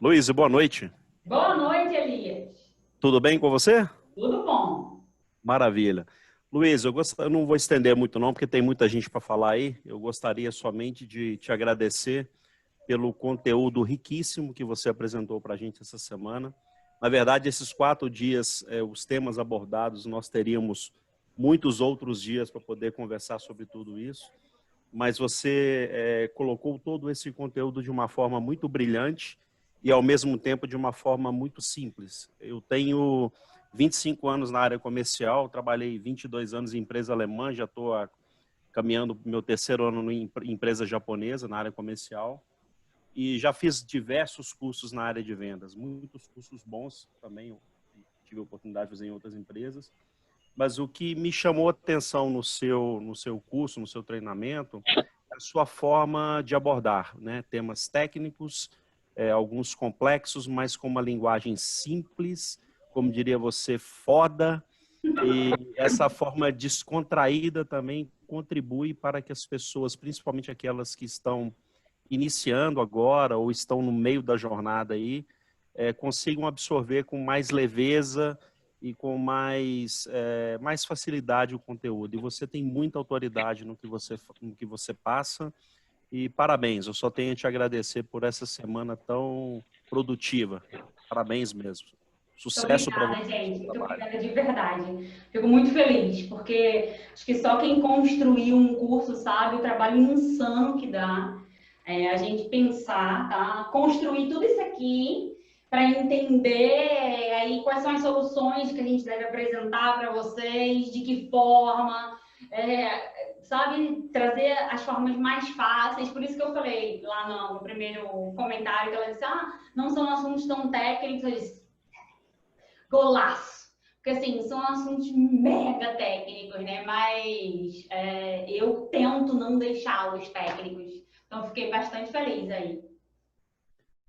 Luiz, boa noite. Boa noite, Elias. Tudo bem com você? Tudo bom. Maravilha. Luiz, eu não vou estender muito não, porque tem muita gente para falar aí. Eu gostaria somente de te agradecer pelo conteúdo riquíssimo que você apresentou para a gente essa semana. Na verdade, esses 4 dias, os temas abordados, nós teríamos muitos outros dias para poder conversar sobre tudo isso, mas você colocou todo esse conteúdo de uma forma muito brilhante e, ao mesmo tempo, de uma forma muito simples. Eu tenho 25 anos na área comercial, trabalhei 22 anos em empresa alemã, já estou caminhando para o meu 3º ano em empresa japonesa, na área comercial, e já fiz diversos cursos na área de vendas, muitos cursos bons também, eu tive a oportunidade de fazer em outras empresas, mas o que me chamou a atenção no seu curso, no seu treinamento, é a sua forma de abordar, né? Temas técnicos, alguns complexos, mas com uma linguagem simples, como diria você, foda, e essa forma descontraída também contribui para que as pessoas, principalmente aquelas que estão iniciando agora ou estão no meio da jornada aí, consigam absorver com mais leveza e com mais facilidade o conteúdo. E você tem muita autoridade no que você passa, e parabéns, eu só tenho a te agradecer por essa semana tão produtiva. Parabéns mesmo. Sucesso para você. Muito obrigada, gente. Muito obrigada de verdade. Fico muito feliz, porque acho que só quem construiu um curso sabe o trabalho insano que dá a gente pensar, tá? Construir tudo isso aqui para entender aí quais são as soluções que a gente deve apresentar para vocês, de que forma, sabe, trazer as formas mais fáceis. Por isso que eu falei lá no primeiro comentário, que ela disse, não são assuntos tão técnicos. Eu disse, golaço! Porque, assim, são assuntos mega técnicos, né? Mas eu tento não deixá-los técnicos. Então, fiquei bastante feliz aí.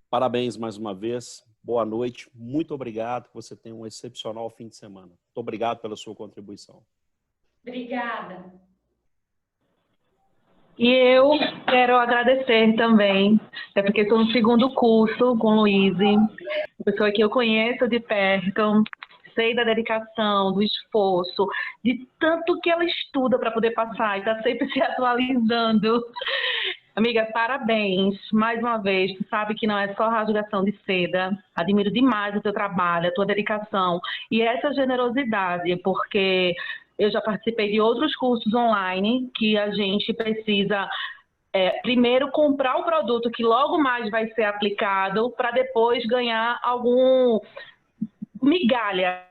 Parabéns mais uma vez. Boa noite. Muito obrigado. Você tem um excepcional fim de semana. Muito obrigado pela sua contribuição. Obrigada. E eu quero agradecer também, porque estou no 2º curso com Luiz, uma pessoa que eu conheço de perto, sei da dedicação, do esforço, de tanto que ela estuda para poder passar e está sempre se atualizando. Amiga, parabéns, mais uma vez, tu sabe que não é só rasgação de seda, admiro demais o teu trabalho, a tua dedicação e essa generosidade, porque eu já participei de outros cursos online que a gente precisa primeiro comprar o produto que logo mais vai ser aplicado para depois ganhar algum migalha.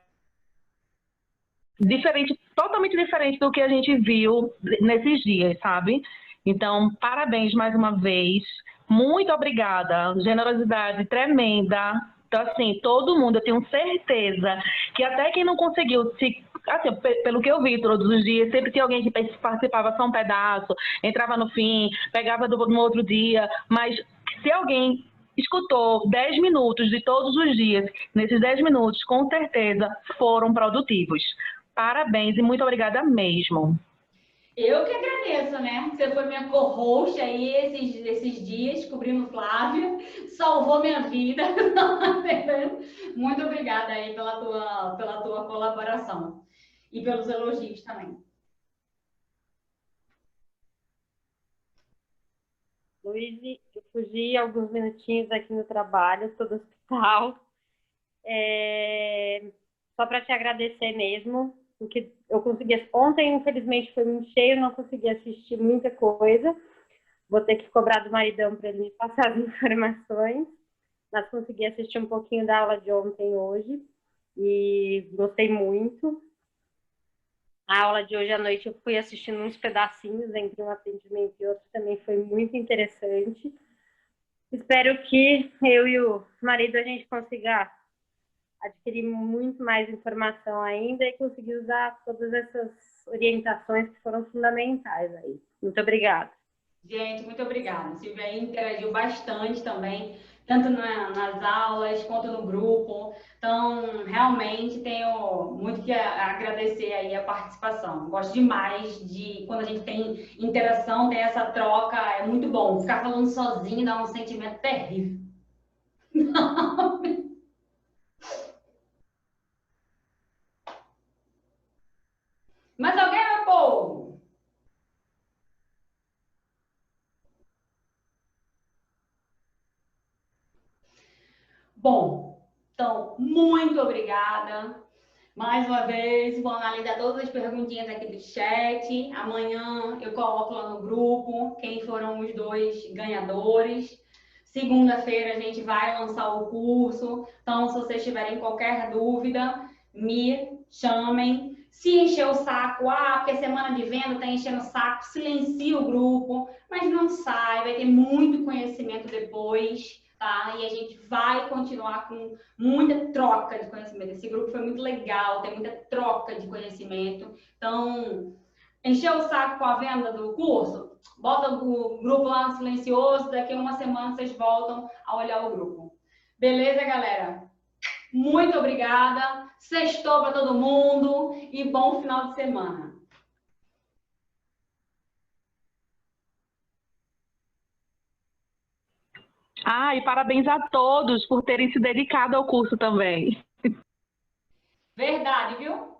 Totalmente diferente do que a gente viu nesses dias, sabe? Então, parabéns mais uma vez. Muito obrigada. Generosidade tremenda. Então, assim, todo mundo, eu tenho certeza que até quem não conseguiu assim, pelo que eu vi todos os dias, sempre tinha alguém que participava só um pedaço, entrava no fim, pegava no outro dia, mas se alguém escutou 10 minutos de todos os dias, nesses 10 minutos, com certeza, foram produtivos. Parabéns e muito obrigada mesmo. Eu que agradeço, né? Você foi minha co-host aí esses dias, cobrindo Flávia, salvou minha vida. Muito obrigada aí pela tua colaboração e pelos elogios também. Luiz, eu fugi alguns minutinhos aqui no trabalho, estou no hospital. Só para te agradecer mesmo, porque eu consegui. Ontem, infelizmente, foi muito cheio, não consegui assistir muita coisa. Vou ter que cobrar do maridão para ele me passar as informações. Mas consegui assistir um pouquinho da aula de ontem hoje e gostei muito. A aula de hoje à noite eu fui assistindo uns pedacinhos entre um atendimento e outro, também foi muito interessante. Espero que eu e o marido a gente consiga adquirir muito mais informação ainda e conseguir usar todas essas orientações que foram fundamentais aí. Muito obrigada. Gente, muito obrigada. Silvia aí interagiu bastante também, tanto nas aulas quanto no grupo. Então, realmente tenho muito que agradecer aí a participação. Gosto demais de quando a gente tem interação, tem essa troca, é muito bom. Ficar falando sozinho dá um sentimento terrível. Mas alguém, meu povo? Bom, então, muito obrigada. Mais uma vez, vou analisar todas as perguntinhas aqui do chat. Amanhã eu coloco lá no grupo quem foram os 2 ganhadores. Segunda-feira a gente vai lançar o curso. Então, se vocês tiverem qualquer dúvida, me chamem. Se encher o saco, porque semana de venda está enchendo o saco, silencia o grupo, mas não sai, vai ter muito conhecimento depois. Tá? E a gente vai continuar com muita troca de conhecimento. Esse grupo foi muito legal, tem muita troca de conhecimento. Então, encheu o saco com a venda do curso? Bota o grupo lá no silencioso, daqui a uma semana vocês voltam a olhar o grupo. Beleza, galera? Muito obrigada. Sextou para todo mundo e bom final de semana. E parabéns a todos por terem se dedicado ao curso também. Verdade, viu?